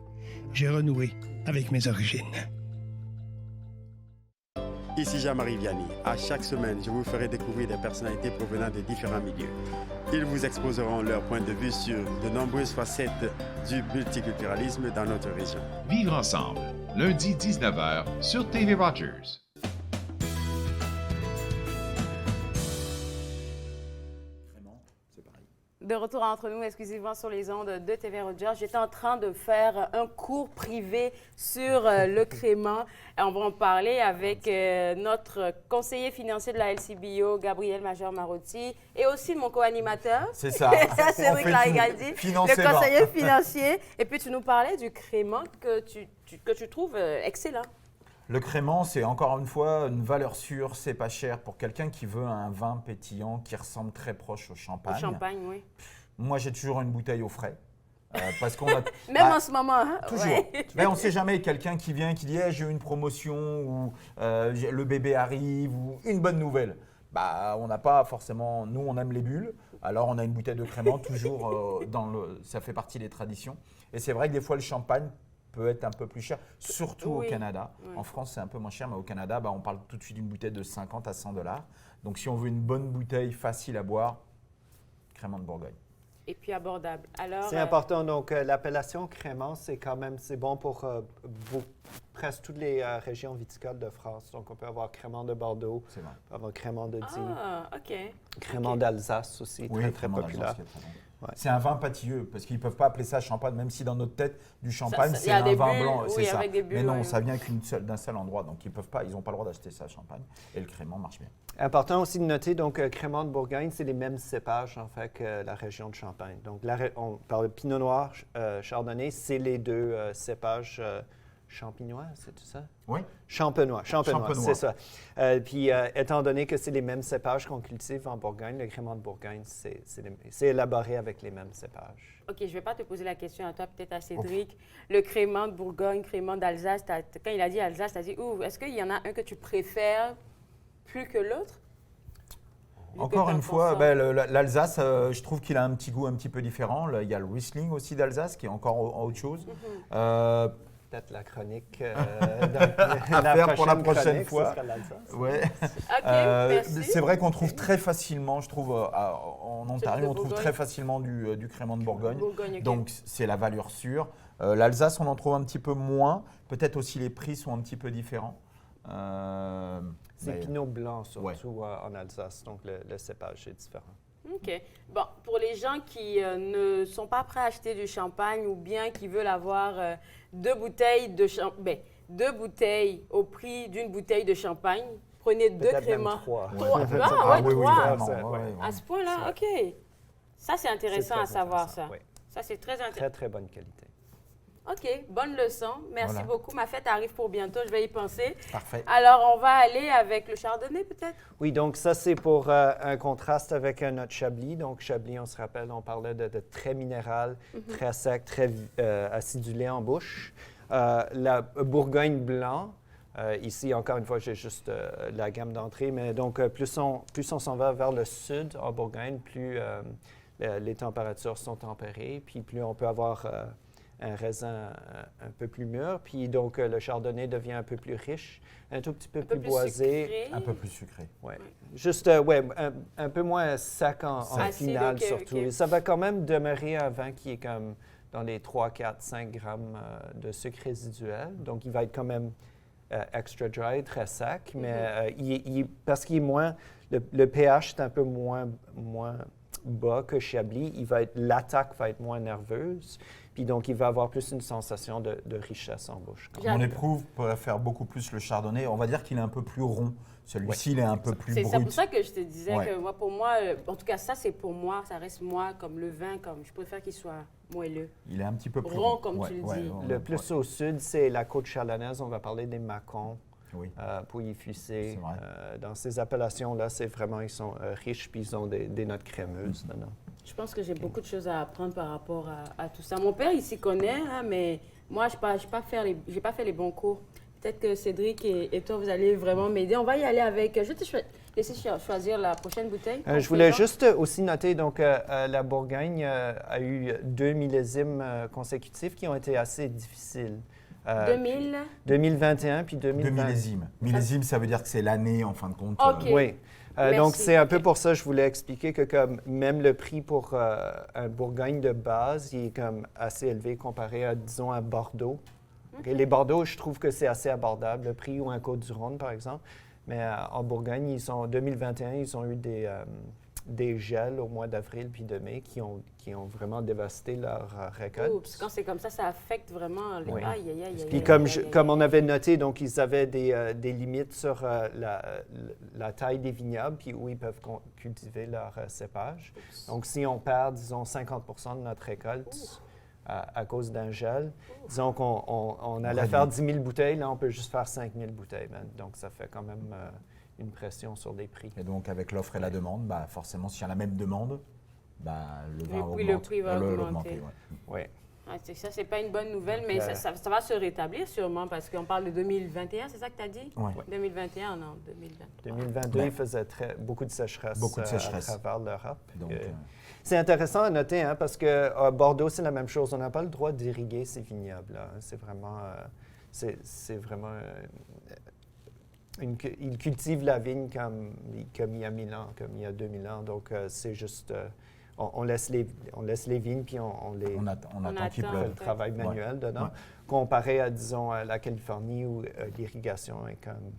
J'ai renoué avec mes origines. Ici Jean-Marie Vianney. À chaque semaine, je vous ferai découvrir des personnalités provenant de différents milieux. Ils vous exposeront leur point de vue sur de nombreuses facettes du multiculturalisme dans notre région. Vivre ensemble, lundi 19h sur TV Rogers. De retour entre nous, exclusivement sur les ondes de TV Rogers. J'étais en train de faire un cours privé sur le crément. On va en parler avec notre conseiller financier de la LCBO, Gabriel Major-Marotti, et aussi mon co-animateur. C'est ça. Cédric Larigaldi, le conseiller financier. Et puis, tu nous parlais du crément que tu trouves excellent. Le crément, c'est encore une fois une valeur sûre, c'est pas cher. Pour quelqu'un qui veut un vin pétillant qui ressemble très proche au champagne. Au champagne, oui. Moi, j'ai toujours une bouteille au frais. Parce qu'on a, Même en ce moment. Hein? Toujours. Ouais. Mais on ne sait jamais, quelqu'un qui vient, qui dit hey, j'ai eu une promotion ou le bébé arrive ou une bonne nouvelle. Bah, on n'a pas forcément, nous on aime les bulles, alors on a une bouteille de crément toujours ça fait partie des traditions. Et c'est vrai que des fois le champagne peut être un peu plus cher, surtout au Canada. Oui. En France, c'est un peu moins cher, mais au Canada, on parle tout de suite d'une bouteille de 50 à 100 $. Donc, si on veut une bonne bouteille facile à boire, crément de Bourgogne. Et puis abordable. C'est important. Donc, l'appellation crément, c'est bon pour presque toutes les régions viticoles de France. Donc, on peut avoir crément de Bordeaux, on peut avoir crément de Die. Ah, OK. Crément d'Alsace aussi, oui, très populaire. Ouais. C'est un vin pâtilleux, parce qu'ils ne peuvent pas appeler ça champagne, même si dans notre tête, du champagne, c'est un vin blanc. Oui, c'est ça. Avec des bulles, mais non, ça vient d'un seul endroit, donc ils n'ont pas le droit d'acheter ça champagne. Et le crément marche bien. Important aussi de noter, donc, crément de Bourgogne, c'est les mêmes cépages, en fait, que la région de Champagne. Donc, on parle de Pinot Noir, Chardonnay, c'est les deux cépages champenois, c'est tout ça? Oui. Champenois, c'est ça. Puis, étant donné que c'est les mêmes cépages qu'on cultive en Bourgogne, le crément de Bourgogne, c'est élaboré avec les mêmes cépages. OK, je ne vais pas te poser la question à toi, peut-être à Cédric. Le crément de Bourgogne, crément d'Alsace, quand il a dit Alsace, tu as dit, est-ce qu'il y en a un que tu préfères plus que l'autre? Encore une fois, l'Alsace, je trouve qu'il a un petit goût un petit peu différent. Là, il y a le Riesling aussi d'Alsace qui est encore autre chose. Peut-être la chronique à faire pour la prochaine fois. Ouais. Okay, c'est vrai qu'on trouve très facilement, je trouve, en Ontario, on trouve très facilement du crément de Bourgogne. Okay. Donc, c'est la valeur sûre. L'Alsace, on en trouve un petit peu moins. Peut-être aussi les prix sont un petit peu différents. C'est Pinot Blanc, surtout en Alsace, donc le cépage est différent. OK. Bon, pour les gens qui ne sont pas prêts à acheter du champagne ou bien qui veulent avoir 2 bouteilles de champagne, 2 bouteilles au prix d'une bouteille de champagne, prenez 2 Peut-être même créments. 3. Ah, ouais, 3. vraiment. À ce point-là, OK. Ça, c'est intéressant très à savoir, intéressant, ça. oui. Ça, c'est très intéressant. Très, très bonne qualité. OK, bonne leçon. Merci Voilà. beaucoup. Ma fête arrive pour bientôt, je vais y penser. Parfait. Alors, on va aller avec le chardonnay, peut-être? Oui, donc ça, c'est pour un contraste avec notre Chablis. Donc, Chablis, on se rappelle, on parlait de très minéral, très sec, très acidulé en bouche. La Bourgogne blanc, ici, encore une fois, j'ai juste la gamme d'entrée, mais donc, plus on s'en va vers le sud, en Bourgogne, plus les températures sont tempérées, puis plus on peut avoir un raisin un peu plus mûr, puis donc le chardonnay devient un peu plus riche, un tout petit peu plus boisé. Sucré. Un peu plus sucré. Ouais. Juste, un peu moins sec en finale, OK, surtout. OK. Et ça va quand même demeurer un vin qui est comme dans les 3, 4, 5 grammes de sucre résiduel. Donc, il va être quand même extra dry, très sec, mais parce qu'il est moins... Le pH est un peu moins bas que Chablis. L'attaque va être moins nerveuse. Puis donc, il va avoir plus une sensation de richesse en bouche. Mon éprouve pourrait faire beaucoup plus le chardonnay. On va dire qu'il est un peu plus rond. Celui-ci, il est un peu plus brut. C'est pour ça que je te disais que moi, pour moi, en tout cas, ça, c'est pour moi, ça reste moi, comme le vin, comme je préfère qu'il soit moelleux. Il est un petit peu plus rond, comme tu le dis. Le plus au sud, c'est la côte chalonnaise. On va parler des Mâcons. Oui. Pouilly-Fuissé. Dans ces appellations-là, c'est vraiment, ils sont riches, puis ils ont des notes crémeuses dedans. Je pense que j'ai beaucoup de choses à apprendre par rapport à tout ça. Mon père, il s'y connaît, hein, mais moi, je n'ai pas fait les bons cours. Peut-être que Cédric et toi, vous allez vraiment m'aider. On va y aller avec... Je vais te laisser choisir la prochaine bouteille. Je voulais juste aussi noter, donc, la Bourgogne a eu 2 millésimes consécutifs qui ont été assez difficiles. 2021 puis 2020. 2 millésimes. Millésime, ça veut dire que c'est l'année, en fin de compte. OK. Oui. Donc, c'est un peu pour ça que je voulais expliquer que comme même le prix pour un Bourgogne de base, il est comme assez élevé comparé à, disons, un Bordeaux. Okay. Les Bordeaux, je trouve que c'est assez abordable, le prix, ou un Côte-du-Rhône, par exemple. Mais en Bourgogne, en 2021, ils ont eu des gels au mois d'avril puis de mai qui ont vraiment dévasté leur récolte. Oups, quand c'est comme ça affecte vraiment les... Oui. Aïe, aïe, aïe, Puis aïe, comme on avait noté, donc ils avaient des limites sur la taille des vignobles puis où ils peuvent cultiver leur cépage. Donc si on perd, disons, 50 de notre récolte à cause d'un gel, disons qu'on allait faire 10 000 bouteilles, là on peut juste faire 5 000 bouteilles. Donc ça fait quand même... une pression sur les prix. Et donc, avec l'offre et la demande, forcément, s'il y a la même demande, le vin augmente. Le prix va augmenter. L'augmenter, ouais. Ça, c'est pas une bonne nouvelle, mais ça va se rétablir sûrement parce qu'on parle de 2021, c'est ça que tu as dit? Oui. 2021, non, 2023. 2022, il faisait beaucoup de sécheresse, à travers l'Europe. C'est intéressant à noter, hein, parce que Bordeaux, c'est la même chose. On n'a pas le droit d'irriguer ces vignobles-là. C'est vraiment... Ils cultivent la vigne comme il y a 1000 ans, comme il y a 2000 ans. Donc, c'est juste... on laisse les vignes, puis on attend qu'il pleuve. Le travail manuel dedans. Ouais. Comparé à, disons, la Californie où l'irrigation est comme...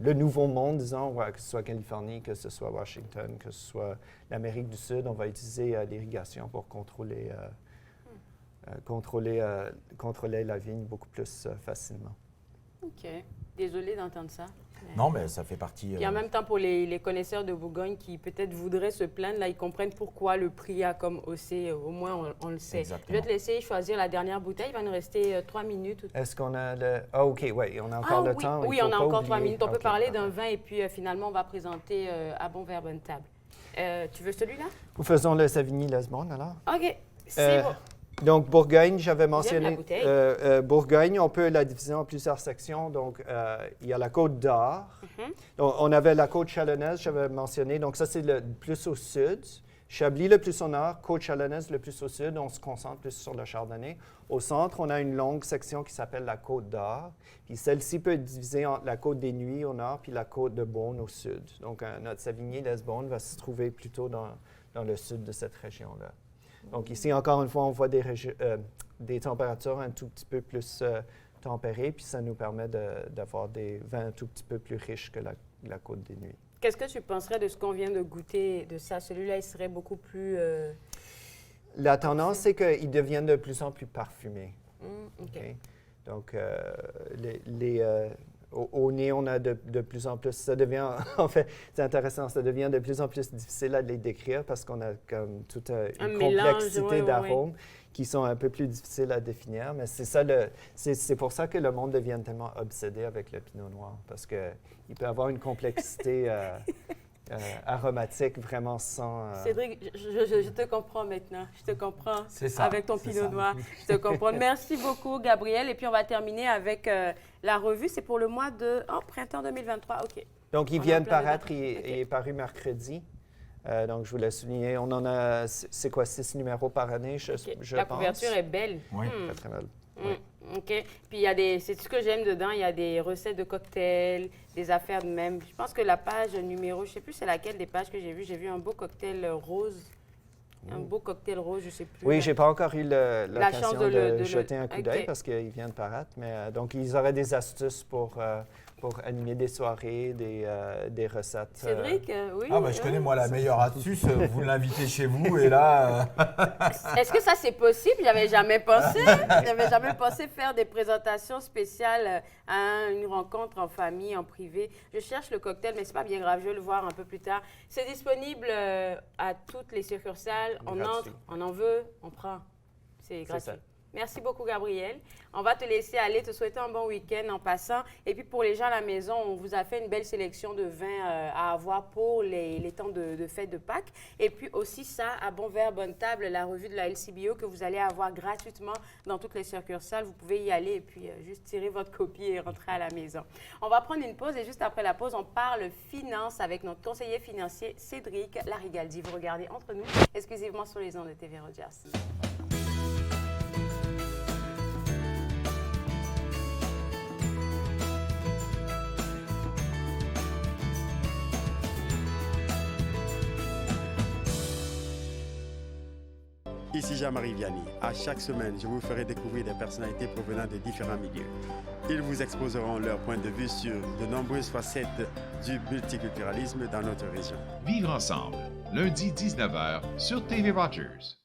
le Nouveau Monde, disons, que ce soit Californie, que ce soit Washington, que ce soit l'Amérique du Sud, on va utiliser l'irrigation pour contrôler la vigne beaucoup plus facilement. OK. Désolée d'entendre ça. Non, mais ça fait partie... Et en même temps, pour les connaisseurs de Bourgogne qui peut-être voudraient se plaindre, là, ils comprennent pourquoi le prix a comme haussé. Au moins, on le sait. Exactement. Je vais te laisser choisir la dernière bouteille. Il va nous rester 3 minutes. Est-ce qu'on a le... Ah, OK, oui, on a encore le temps. Oui, on a encore 3 minutes. On peut parler d'un vin et puis finalement, on va présenter à bon verre, bonne table. Tu veux celui-là? Nous faisons le Savigny-Lesbonne, alors. OK, c'est bon. Donc, Bourgogne, j'avais mentionné. La Bourgogne, on peut la diviser en plusieurs sections. Donc, il y a la Côte d'Or. Donc, on avait la Côte chalonnaise, j'avais mentionné. Donc, ça, c'est le plus au sud. Chablis, le plus au nord. Côte chalonnaise, le plus au sud. On se concentre plus sur le chardonnay. Au centre, on a une longue section qui s'appelle la Côte d'Or. Puis, celle-ci peut être divisée en la Côte des Nuits au nord puis la Côte de Beaune au sud. Donc, notre Savigny-Lesbonne va se trouver plutôt dans le sud de cette région-là. Donc ici, encore une fois, on voit des températures un tout petit peu plus tempérées, puis ça nous permet d'avoir des vins un tout petit peu plus riches que la Côte des Nuits. Qu'est-ce que tu penserais de ce qu'on vient de goûter de ça? Celui-là, il serait beaucoup plus... La tendance, c'est qu'ils deviennent de plus en plus parfumés. OK. Donc, au nez, on a de plus en plus, ça devient, en fait, c'est intéressant, ça devient de plus en plus difficile à les décrire parce qu'on a comme toute une complexité d'arômes qui sont un peu plus difficiles à définir. Mais c'est ça, c'est pour ça que le monde devient tellement obsédé avec le pinot noir, parce qu'il peut avoir une complexité aromatique vraiment sans... Cédric, je te comprends maintenant. Je te comprends ça, avec ton pinot noir. Je te comprends. Merci beaucoup, Gabriel. Et puis, on va terminer avec la revue. C'est pour le mois de printemps 2023. OK. Donc, il vient de paraître. Il est paru mercredi. Donc, je voulais souligner. On en a, c'est quoi, 6 numéros par année, je pense. La couverture est belle. Oui. Très, très belle. Oui. OK. Puis, il y a c'est ce que j'aime dedans. Il y a des recettes de cocktails, des affaires de même. Je pense que la page numéro, je ne sais plus c'est laquelle des pages que j'ai vues. J'ai vu un beau cocktail rose. Un beau cocktail rose, je ne sais plus. Oui, je n'ai pas encore eu l'occasion de jeter un coup d'œil OK. parce qu'il vient de paraître. Mais donc, ils auraient des astuces pour animer des soirées, des recettes. Cédric, oui. Ah, je connais, moi, la meilleure astuce. Vous l'invitez chez vous et là... Est-ce que ça, c'est possible? J'avais jamais pensé. J'avais jamais pensé faire des présentations spéciales à une rencontre en famille, en privé. Je cherche le cocktail, mais c'est pas bien grave. Je vais le voir un peu plus tard. C'est disponible à toutes les succursales. On Gratuit. entre, on en veut, on prend. C'est gratuit. ça. Merci beaucoup, Gabriel. On va te laisser aller, te souhaiter un bon week-end en passant. Et puis, pour les gens à la maison, on vous a fait une belle sélection de vins à avoir pour les temps de fête de Pâques. Et puis aussi ça, à Bon Verre, Bonne Table, la revue de la LCBO que vous allez avoir gratuitement dans toutes les succursales. Vous pouvez y aller et puis juste tirer votre copie et rentrer à la maison. On va prendre une pause et juste après la pause, on parle finance avec notre conseiller financier Cédric Larigaldi. Vous regardez Entre nous, exclusivement sur les ondes de TV Rogers. Ici Jean-Marie Vianney. À chaque semaine, je vous ferai découvrir des personnalités provenant de différents milieux. Ils vous exposeront leur point de vue sur de nombreuses facettes du multiculturalisme dans notre région. Vivre ensemble, lundi 19h sur TV Rogers.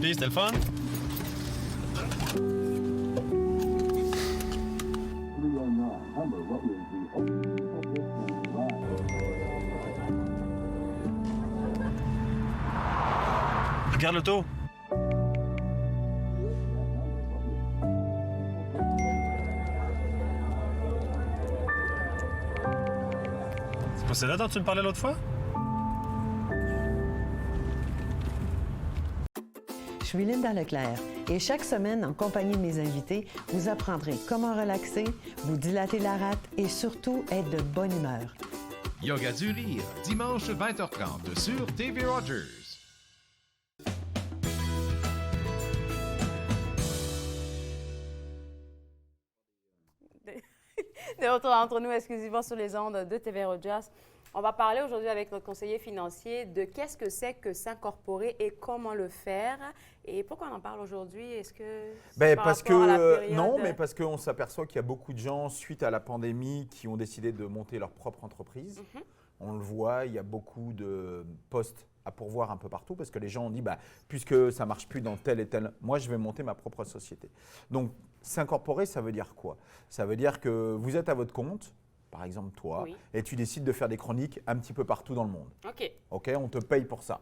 Puis, c'était le fun? Regarde l'auto. C'est pas celle-là dont tu me parlais l'autre fois? Je suis Linda Leclerc et chaque semaine, en compagnie de mes invités, vous apprendrez comment relaxer, vous dilater la rate et surtout être de bonne humeur. Yoga du rire, dimanche 20h30 sur TV Rogers. De retour entre nous exclusivement sur les ondes de TV Rogers. On va parler aujourd'hui avec notre conseiller financier de qu'est-ce que c'est que s'incorporer et comment le faire. Et pourquoi on en parle aujourd'hui? Est-ce que parce qu'on s'aperçoit qu'il y a beaucoup de gens, suite à la pandémie, qui ont décidé de monter leur propre entreprise. On le voit, il y a beaucoup de postes à pourvoir un peu partout parce que les gens ont dit, puisque ça ne marche plus dans tel et tel, moi je vais monter ma propre société. Donc s'incorporer, ça veut dire quoi? Ça veut dire que vous êtes à votre compte, par exemple toi, et tu décides de faire des chroniques un petit peu partout dans le monde. OK, on te paye pour ça.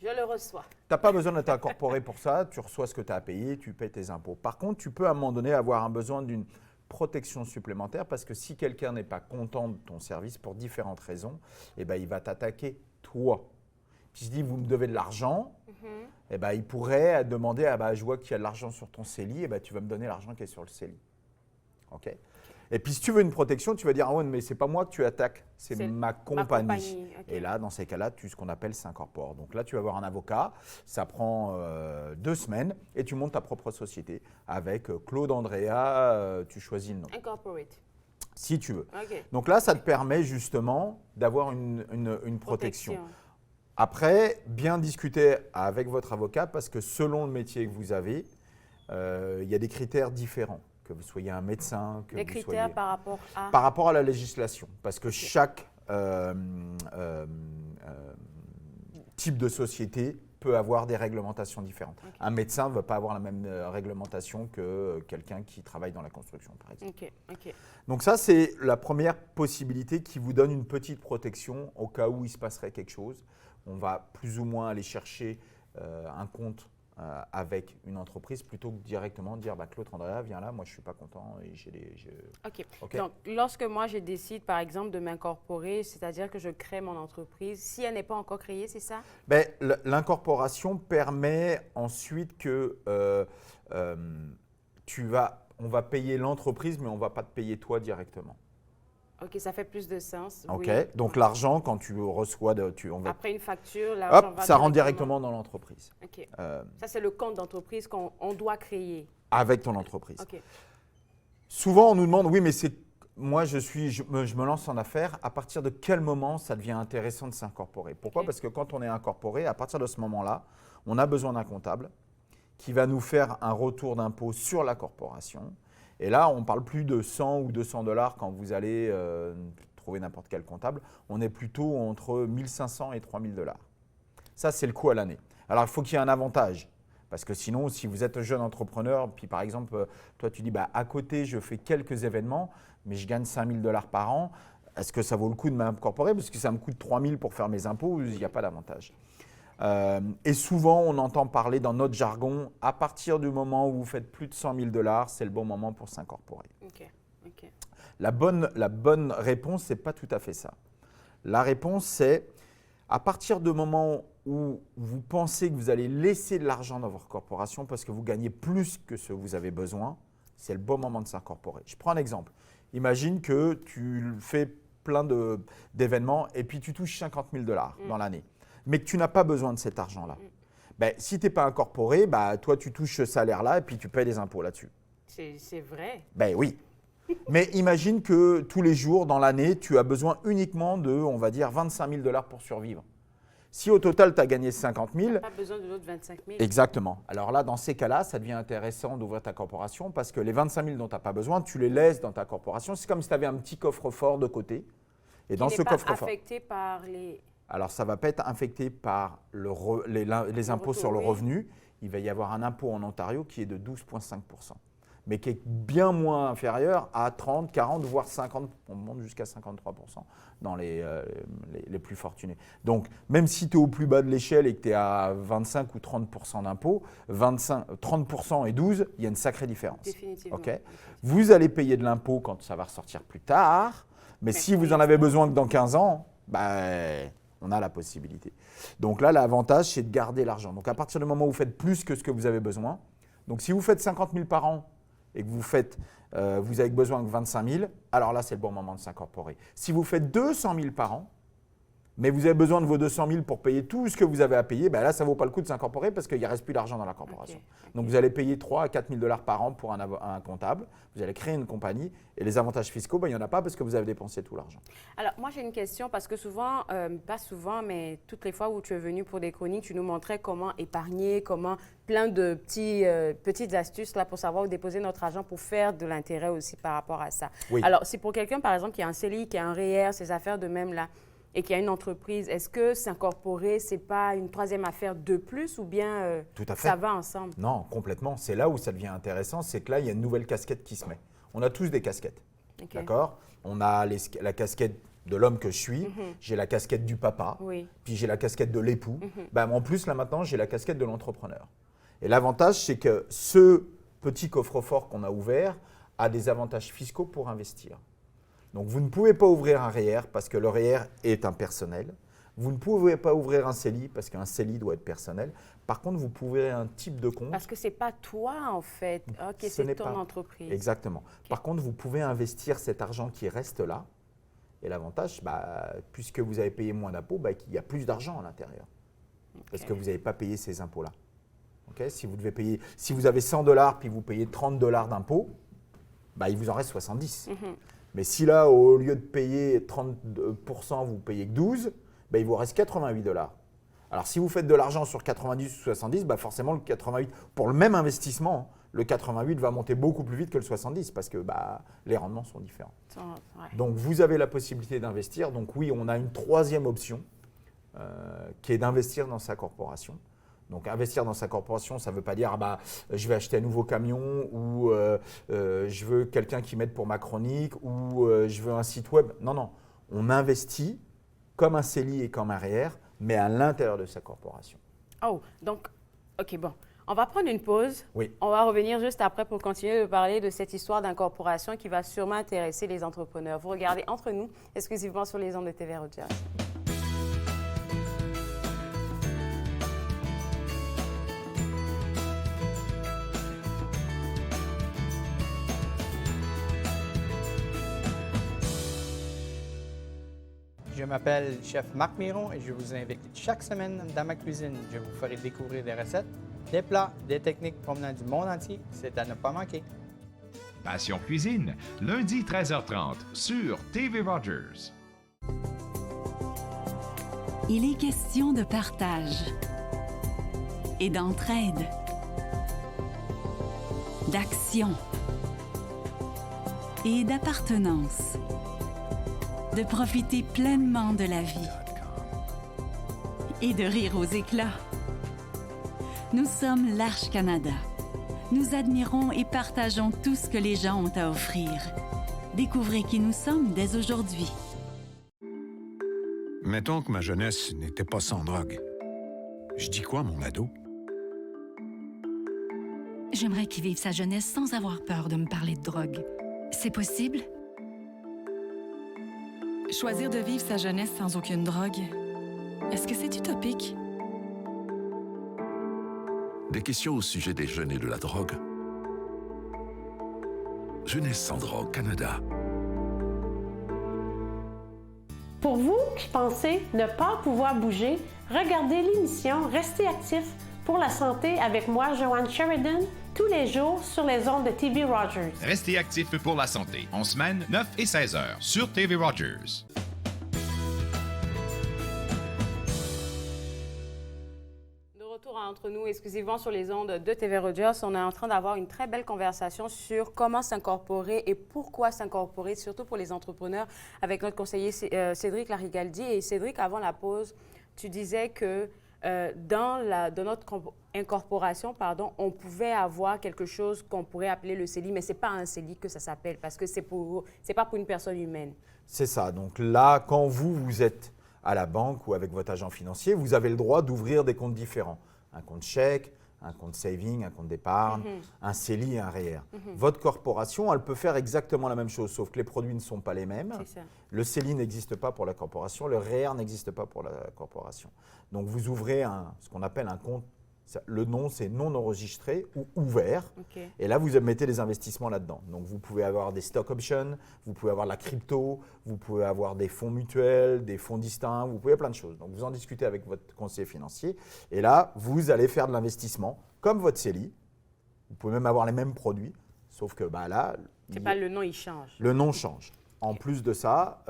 Je le reçois. Tu n'as pas besoin d'être incorporé pour ça, tu reçois ce que tu as à payer, tu payes tes impôts. Par contre, tu peux à un moment donné avoir un besoin d'une protection supplémentaire parce que si quelqu'un n'est pas content de ton service pour différentes raisons, il va t'attaquer toi. Puis je dis, vous me devez de l'argent, il pourrait demander, je vois qu'il y a de l'argent sur ton CELI, tu vas me donner l'argent qui est sur le CELI. OK? Et puis, si tu veux une protection, tu vas dire, ah ouais, mais c'est pas moi que tu attaques, c'est ma compagnie. Ok. Et là, dans ces cas-là, ce qu'on appelle s'incorpore. Donc là, tu vas avoir un avocat, ça prend 2 semaines et tu montes ta propre société avec Claude Andrea, tu choisis le nom. Incorporate. Si tu veux. Ok. Donc là, ça te permet justement d'avoir une protection. Après, bien discuter avec votre avocat parce que selon le métier que vous avez, il y a des critères différents. Que vous soyez un médecin, que les vous critères soyez… par rapport à… Par rapport à la législation. Parce que chaque type de société peut avoir des réglementations différentes. Ok. Un médecin ne va pas avoir la même réglementation que quelqu'un qui travaille dans la construction, par exemple. Ok. Donc ça, c'est la première possibilité qui vous donne une petite protection au cas où il se passerait quelque chose. On va plus ou moins aller chercher un compte avec une entreprise plutôt que directement dire Claude Andrea, viens là, moi je ne suis pas content. Et OK. Donc, lorsque moi je décide, par exemple, de m'incorporer, c'est-à-dire que je crée mon entreprise, si elle n'est pas encore créée, c'est ça? L'incorporation permet ensuite que on va payer l'entreprise, mais on ne va pas te payer toi directement. OK, ça fait plus de sens. OK. Oui. Donc l'argent, quand tu reçois, après une facture, l'argent va ça rentre directement dans l'entreprise. OK. Ça, c'est le compte d'entreprise qu'on doit créer. Avec ton entreprise. OK. Souvent, on nous demande, oui, mais moi, je me lance en affaires. À partir de quel moment ça devient intéressant de s'incorporer? Pourquoi? Parce que quand on est incorporé, à partir de ce moment-là, on a besoin d'un comptable qui va nous faire un retour d'impôt sur la corporation. Et là, on ne parle plus de 100 ou 200 $ quand vous allez trouver n'importe quel comptable. On est plutôt entre 1500 et 3000 $. Ça, c'est le coût à l'année. Alors, il faut qu'il y ait un avantage. Parce que sinon, si vous êtes un jeune entrepreneur, puis par exemple, toi, tu dis, à côté, je fais quelques événements, mais je gagne 5000 $ par an. Est-ce que ça vaut le coup de m'incorporer? Parce que ça me coûte 3000 pour faire mes impôts, il n'y a pas d'avantage. Et souvent, on entend parler dans notre jargon, à partir du moment où vous faites plus de 100 000 $, c'est le bon moment pour s'incorporer. OK. La bonne réponse, ce n'est pas tout à fait ça. La réponse, c'est à partir du moment où vous pensez que vous allez laisser de l'argent dans votre corporation parce que vous gagnez plus que ce que vous avez besoin, c'est le bon moment de s'incorporer. Je prends un exemple. Imagine que tu fais plein d'événements et puis tu touches 50 000 $ dans l'année, mais que tu n'as pas besoin de cet argent-là. Si tu n'es pas incorporé, toi, tu touches ce salaire-là et puis tu payes des impôts là-dessus. C'est vrai. Oui. Mais imagine que tous les jours dans l'année, tu as besoin uniquement de, on va dire, 25 000 $ pour survivre. Si au total, tu as gagné 50 000… Tu n'as pas besoin de l'autre 25 000. Exactement. Alors là, dans ces cas-là, ça devient intéressant d'ouvrir ta corporation parce que les 25 000 dont tu n'as pas besoin, tu les laisses dans ta corporation. C'est comme si tu avais un petit coffre-fort de côté. Et dans ce coffre-fort… affecté par les… Alors, ça ne va pas être affecté par les impôts sur le revenu. Il va y avoir un impôt en Ontario qui est de 12,5 %, mais qui est bien moins inférieur à 30, 40, voire 50, on monte jusqu'à 53 % dans les plus fortunés. Donc, même si tu es au plus bas de l'échelle et que tu es à 25 ou 30 % d'impôts, 30 % et 12, il y a une sacrée différence. Définitivement. Okay. Vous allez payer de l'impôt quand ça va ressortir plus tard, mais si vous en avez besoin que dans 15 ans, on a la possibilité. Donc là, l'avantage, c'est de garder l'argent. Donc à partir du moment où vous faites plus que ce que vous avez besoin, donc si vous faites 50 000 par an et que vous avez besoin de 25 000, alors là, c'est le bon moment de s'incorporer. Si vous faites 200 000 par an, mais vous avez besoin de vos 200 000 pour payer tout ce que vous avez à payer, là, ça ne vaut pas le coup de s'incorporer parce qu'il ne reste plus d'argent dans la corporation. Okay. Donc, vous allez payer 3 à 4 000 $ par an pour un comptable. Vous allez créer une compagnie et les avantages fiscaux, il n'y en a pas parce que vous avez dépensé tout l'argent. Alors, moi, j'ai une question parce que souvent, pas souvent, mais toutes les fois où tu es venu pour des chroniques, tu nous montrais comment épargner, plein de petites astuces là, pour savoir où déposer notre argent pour faire de l'intérêt aussi par rapport à ça. Oui. Alors, c'est pour quelqu'un, par exemple, qui a un CELI, qui a un REER, ces affaires de même là, et qui a une entreprise, est-ce que s'incorporer, ce n'est pas une troisième affaire de plus ou bien Tout à fait. Ça va ensemble? Non, complètement. C'est là où ça devient intéressant, c'est que là, il y a une nouvelle casquette qui se met. On a tous des casquettes, d'accord? On a la casquette de l'homme que je suis, j'ai la casquette du papa, puis j'ai la casquette de l'époux. En plus, là maintenant, j'ai la casquette de l'entrepreneur. Et l'avantage, c'est que ce petit coffre-fort qu'on a ouvert a des avantages fiscaux pour investir. Donc, vous ne pouvez pas ouvrir un REER parce que le REER est impersonnel. Vous ne pouvez pas ouvrir un CELI parce qu'un CELI doit être personnel. Par contre, vous pouvez un type de compte. Parce que ce n'est pas toi, en fait. OK, c'est ton entreprise. Exactement. Okay. Par contre, vous pouvez investir cet argent qui reste là. Et l'avantage, puisque vous avez payé moins d'impôts, il y a plus d'argent à l'intérieur. Okay. Parce que vous n'avez pas payé ces impôts-là. Okay? Si vous avez $100 puis vous payez $30 d'impôts, il vous en reste 70. Mais si là, au lieu de payer 30%, vous payez que 12, il vous reste $88. Alors, si vous faites de l'argent sur 90 ou 70, forcément, le 88, pour le même investissement, le 88 va monter beaucoup plus vite que le 70 parce que les rendements sont différents. Ouais. Donc, vous avez la possibilité d'investir. Donc, oui, on a une troisième option qui est d'investir dans sa corporation. Donc, investir dans sa corporation, ça ne veut pas dire je vais acheter un nouveau camion ou je veux quelqu'un qui m'aide pour ma chronique ou je veux un site web. Non, non. On investit comme un CELI et comme un REER, mais à l'intérieur de sa corporation. Oh, donc, OK, bon. On va prendre une pause. Oui. On va revenir juste après pour continuer de parler de cette histoire d'incorporation qui va sûrement intéresser les entrepreneurs. Vous regardez Entre nous, exclusivement sur les ondes de TV Rogers. Je m'appelle Chef Marc Miron et je vous invite chaque semaine dans ma cuisine. Je vous ferai découvrir des recettes, des plats, des techniques provenant du monde entier. C'est à ne pas manquer. Passion Cuisine, lundi 13h30 sur TV Rogers. Il est question de partage et d'entraide, d'action et d'appartenance. De profiter pleinement de la vie et de rire aux éclats. Nous sommes l'Arche Canada. Nous admirons et partageons tout ce que les gens ont à offrir. Découvrez qui nous sommes dès aujourd'hui. Mettons que ma jeunesse n'était pas sans drogue. Je dis quoi, mon ado? J'aimerais qu'il vive sa jeunesse sans avoir peur de me parler de drogue. C'est possible? Choisir de vivre sa jeunesse sans aucune drogue, est-ce que c'est utopique? Des questions au sujet des jeunes et de la drogue. Jeunesse sans drogue Canada. Pour vous qui pensez ne pas pouvoir bouger, regardez l'émission Restez actif pour la santé avec moi, Joanne Sheridan, tous les jours sur les ondes de TV Rogers. Restez actif pour la santé, en semaine 9 et 16 heures sur TV Rogers. De retour entre nous, exclusivement sur les ondes de TV Rogers, on est en train d'avoir une très belle conversation sur comment s'incorporer et pourquoi s'incorporer, surtout pour les entrepreneurs, avec notre conseiller Cédric Larigaldi. Et Cédric, avant la pause, tu disais que dans notre incorporation, on pouvait avoir quelque chose qu'on pourrait appeler le CELI, mais ce n'est pas un CELI que ça s'appelle, parce que c'est pas pour une personne humaine. C'est ça. Donc là, quand vous êtes à la banque ou avec votre agent financier, vous avez le droit d'ouvrir des comptes différents. Un compte chèque, un compte saving, un compte d'épargne, un CELI et un REER. Votre corporation, elle peut faire exactement la même chose, sauf que les produits ne sont pas les mêmes. Le CELI n'existe pas pour la corporation, le REER n'existe pas pour la corporation. Donc vous ouvrez ce qu'on appelle un compte, le nom c'est non enregistré ou ouvert, et là vous mettez des investissements là-dedans. Donc vous pouvez avoir des stock options, vous pouvez avoir de la crypto, vous pouvez avoir des fonds mutuels, des fonds distincts, vous pouvez plein de choses. Donc vous en discutez avec votre conseiller financier, et là vous allez faire de l'investissement comme votre CELI. Vous pouvez même avoir les mêmes produits, sauf que là… le nom il change. Le nom change. En plus de ça,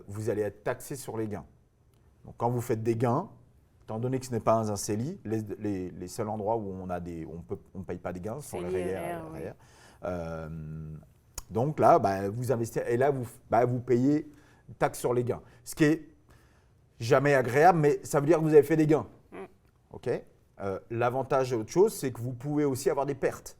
vous allez être taxé sur les gains. Donc quand vous faites des gains, étant donné que ce n'est pas un CELI, les seuls endroits où on ne paye pas des gains sont les REER. Donc là, vous investissez et là, vous payez une taxe sur les gains. Ce qui est jamais agréable, mais ça veut dire que vous avez fait des gains. Okay. L'avantage de autre chose, c'est que vous pouvez aussi avoir des pertes.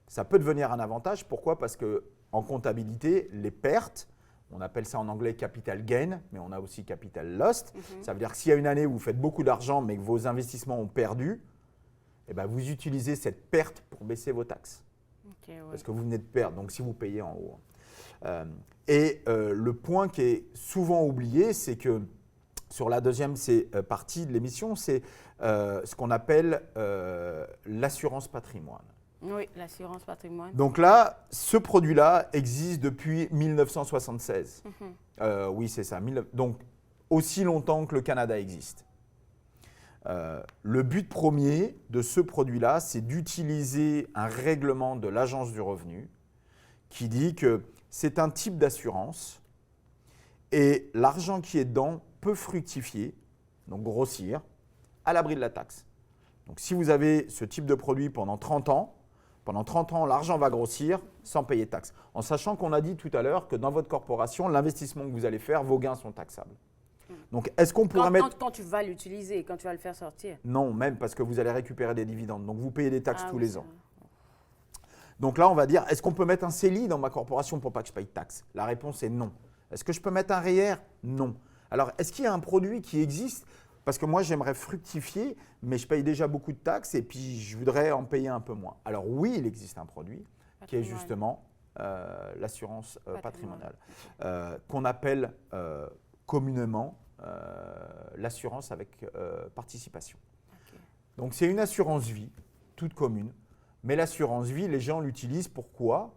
Ça peut devenir un avantage. Pourquoi? Parce qu'en comptabilité, les pertes, on appelle ça en anglais capital gain, mais on a aussi capital lost. Ça veut dire que s'il y a une année où vous faites beaucoup d'argent, mais que vos investissements ont perdu, vous utilisez cette perte pour baisser vos taxes. Parce que vous venez de perdre, donc si vous payez en haut. Le point qui est souvent oublié, c'est que sur la deuxième partie de l'émission, c'est ce qu'on appelle l'assurance patrimoine. Oui, l'assurance patrimoine. Donc là, ce produit-là existe depuis 1976. Oui, c'est ça. Donc, aussi longtemps que le Canada existe. Le but premier de ce produit-là, c'est d'utiliser un règlement de l'Agence du revenu qui dit que c'est un type d'assurance et l'argent qui est dedans peut fructifier, donc grossir, à l'abri de la taxe. Donc si vous avez ce type de produit pendant 30 ans, l'argent va grossir sans payer de taxes. En sachant qu'on a dit tout à l'heure que dans votre corporation, l'investissement que vous allez faire, vos gains sont taxables. Donc, est-ce qu'on pourra mettre… Quand tu vas l'utiliser, quand tu vas le faire sortir. Non, même parce que vous allez récupérer des dividendes. Donc, vous payez des taxes tous les ans. Donc là, on va dire, est-ce qu'on peut mettre un CELI dans ma corporation pour pas que je paye de taxes? La réponse est non. Est-ce que je peux mettre un REER? Non. Alors, est-ce qu'il y a un produit qui existe? Parce que moi, j'aimerais fructifier, mais je paye déjà beaucoup de taxes et puis je voudrais en payer un peu moins. Alors oui, il existe un produit qui est justement l'assurance patrimoniale, qu'on appelle communément l'assurance avec participation. Donc c'est une assurance vie, toute commune, mais l'assurance vie, les gens l'utilisent pourquoi?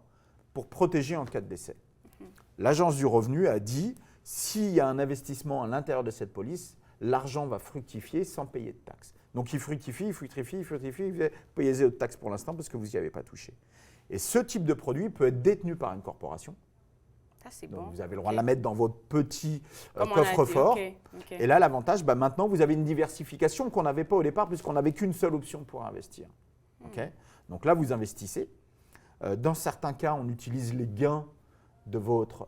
Pour protéger en cas de décès. L'Agence du revenu a dit, s'il y a un investissement à l'intérieur de cette police, l'argent va fructifier sans payer de taxes. Donc il fructifie, vous payez zéro de taxes pour l'instant parce que vous n'y avez pas touché. Et ce type de produit peut être détenu par une corporation. Ça, c'est donc bon. vous avez le droit de la mettre dans votre petit coffre-fort. Et là, l'avantage, maintenant, vous avez une diversification qu'on n'avait pas au départ puisqu'on n'avait qu'une seule option pour investir. Donc là, vous investissez. Dans certains cas, on utilise les gains de votre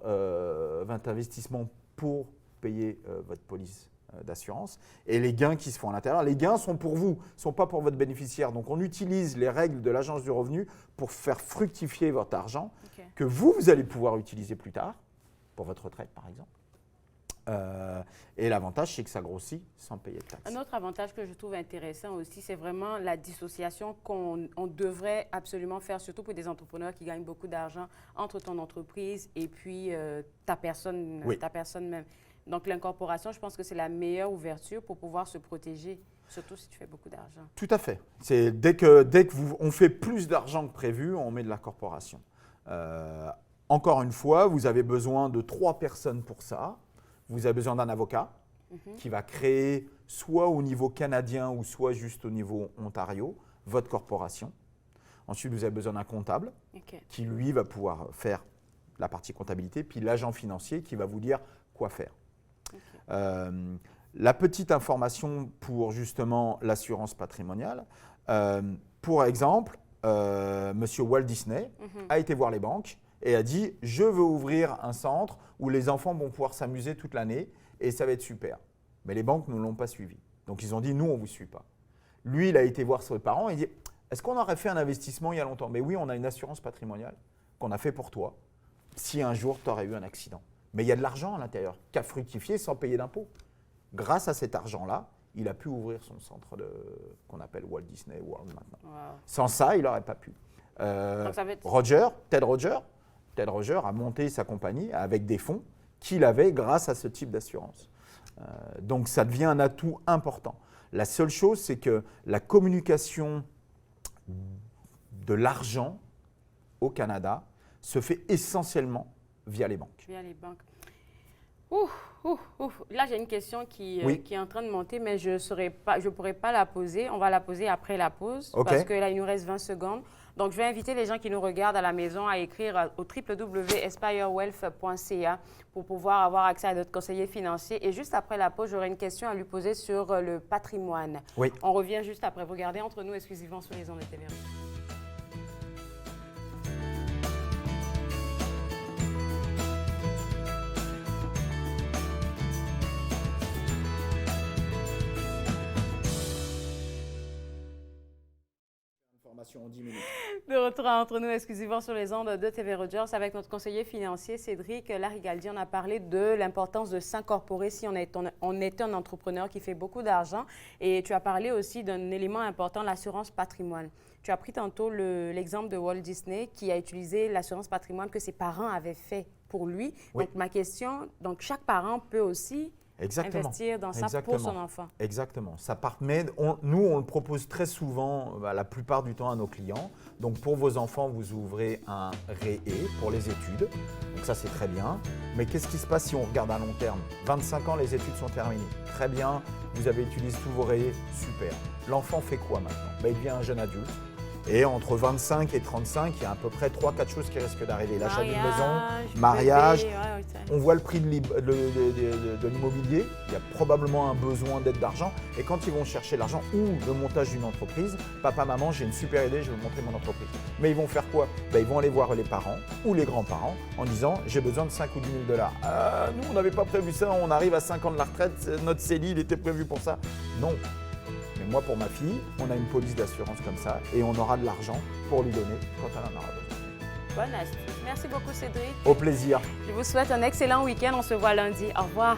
investissement pour payer votre police d'assurance. Et les gains qui se font à l'intérieur, les gains sont pour vous, ne sont pas pour votre bénéficiaire. Donc, on utilise les règles de l'Agence du revenu pour faire fructifier votre argent que vous allez pouvoir utiliser plus tard, pour votre retraite, par exemple. Et l'avantage, c'est que ça grossit sans payer de taxes. Un autre avantage que je trouve intéressant aussi, c'est vraiment la dissociation qu'on devrait absolument faire, surtout pour des entrepreneurs qui gagnent beaucoup d'argent, entre ton entreprise et puis ta personne même. Donc, l'incorporation, je pense que c'est la meilleure ouverture pour pouvoir se protéger, surtout si tu fais beaucoup d'argent. Tout à fait. C'est dès que on fait plus d'argent que prévu, on met de la corporation. Encore une fois, vous avez besoin de 3 personnes pour ça. Vous avez besoin d'un avocat qui va créer, soit au niveau canadien ou soit juste au niveau Ontario, votre corporation. Ensuite, vous avez besoin d'un comptable qui, lui, va pouvoir faire la partie comptabilité, puis l'agent financier qui va vous dire quoi faire. La petite information pour justement l'assurance patrimoniale, pour exemple, Monsieur Walt Disney a été voir les banques et a dit « Je veux ouvrir un centre où les enfants vont pouvoir s'amuser toute l'année et ça va être super ». Mais les banques ne l'ont pas suivi. Donc ils ont dit « Nous, on ne vous suit pas ». Lui, il a été voir ses parents et il dit « Est-ce qu'on aurait fait un investissement il y a longtemps ?» Mais oui, on a une assurance patrimoniale qu'on a fait pour toi si un jour tu aurais eu un accident. Mais il y a de l'argent à l'intérieur qui a fructifié sans payer d'impôts. Grâce à cet argent-là, il a pu ouvrir son centre qu'on appelle Walt Disney World maintenant. Wow. Sans ça, il n'aurait pas pu. Ted Rogers a monté sa compagnie avec des fonds qu'il avait grâce à ce type d'assurance. Donc ça devient un atout important. La seule chose, c'est que la communication de l'argent au Canada se fait essentiellement via les banques. Via les banques. Là, j'ai une question qui est en train de monter, mais je ne pourrai pas la poser. On va la poser après la pause, parce que là, il nous reste 20 secondes. Donc, je vais inviter les gens qui nous regardent à la maison à écrire au www.aspirewealth.ca pour pouvoir avoir accès à notre conseiller financier. Et juste après la pause, j'aurai une question à lui poser sur le patrimoine. Oui. On revient juste après. Vous regardez Entre nous exclusivement sur les ondes de TVA. En 10 minutes. De retour Entre nous exclusivement sur les ondes de TV Rogers avec notre conseiller financier Cédric Larigaldi. On a parlé de l'importance de s'incorporer si on est un entrepreneur qui fait beaucoup d'argent. Et tu as parlé aussi d'un élément important, l'assurance patrimoine. Tu as pris tantôt l'exemple de Walt Disney qui a utilisé l'assurance patrimoine que ses parents avaient fait pour lui. Donc, ma question, chaque parent peut aussi Exactement. investir dans ça pour son enfant. Exactement. Ça mais nous, on le propose très souvent, la plupart du temps à nos clients. Donc, pour vos enfants, vous ouvrez un REE pour les études. Donc, ça, c'est très bien. Mais qu'est-ce qui se passe si on regarde à long terme? 25 ans, les études sont terminées. Très bien, vous avez utilisé tous vos REE, super. L'enfant fait quoi maintenant? Il devient un jeune adulte. Et entre 25 et 35, il y a à peu près 3-4 choses qui risquent d'arriver. L'achat d'une maison, mariage, on voit le prix de l'immobilier, il y a probablement un besoin d'aide d'argent. Et quand ils vont chercher l'argent ou le montage d'une entreprise, papa, maman, j'ai une super idée, je vais vous montrer mon entreprise. Mais ils vont faire quoi? Ils vont aller voir les parents ou les grands-parents en disant j'ai besoin de 5 ou 10 000 $. Nous, on n'avait pas prévu ça, on arrive à 5 ans de la retraite, notre CELI, il était prévu pour ça. Non. Mais moi, pour ma fille, on a une police d'assurance comme ça et on aura de l'argent pour lui donner quand elle en aura besoin. Bonne astuce. Merci beaucoup, Cédric. Au plaisir. Je vous souhaite un excellent week-end. On se voit lundi. Au revoir.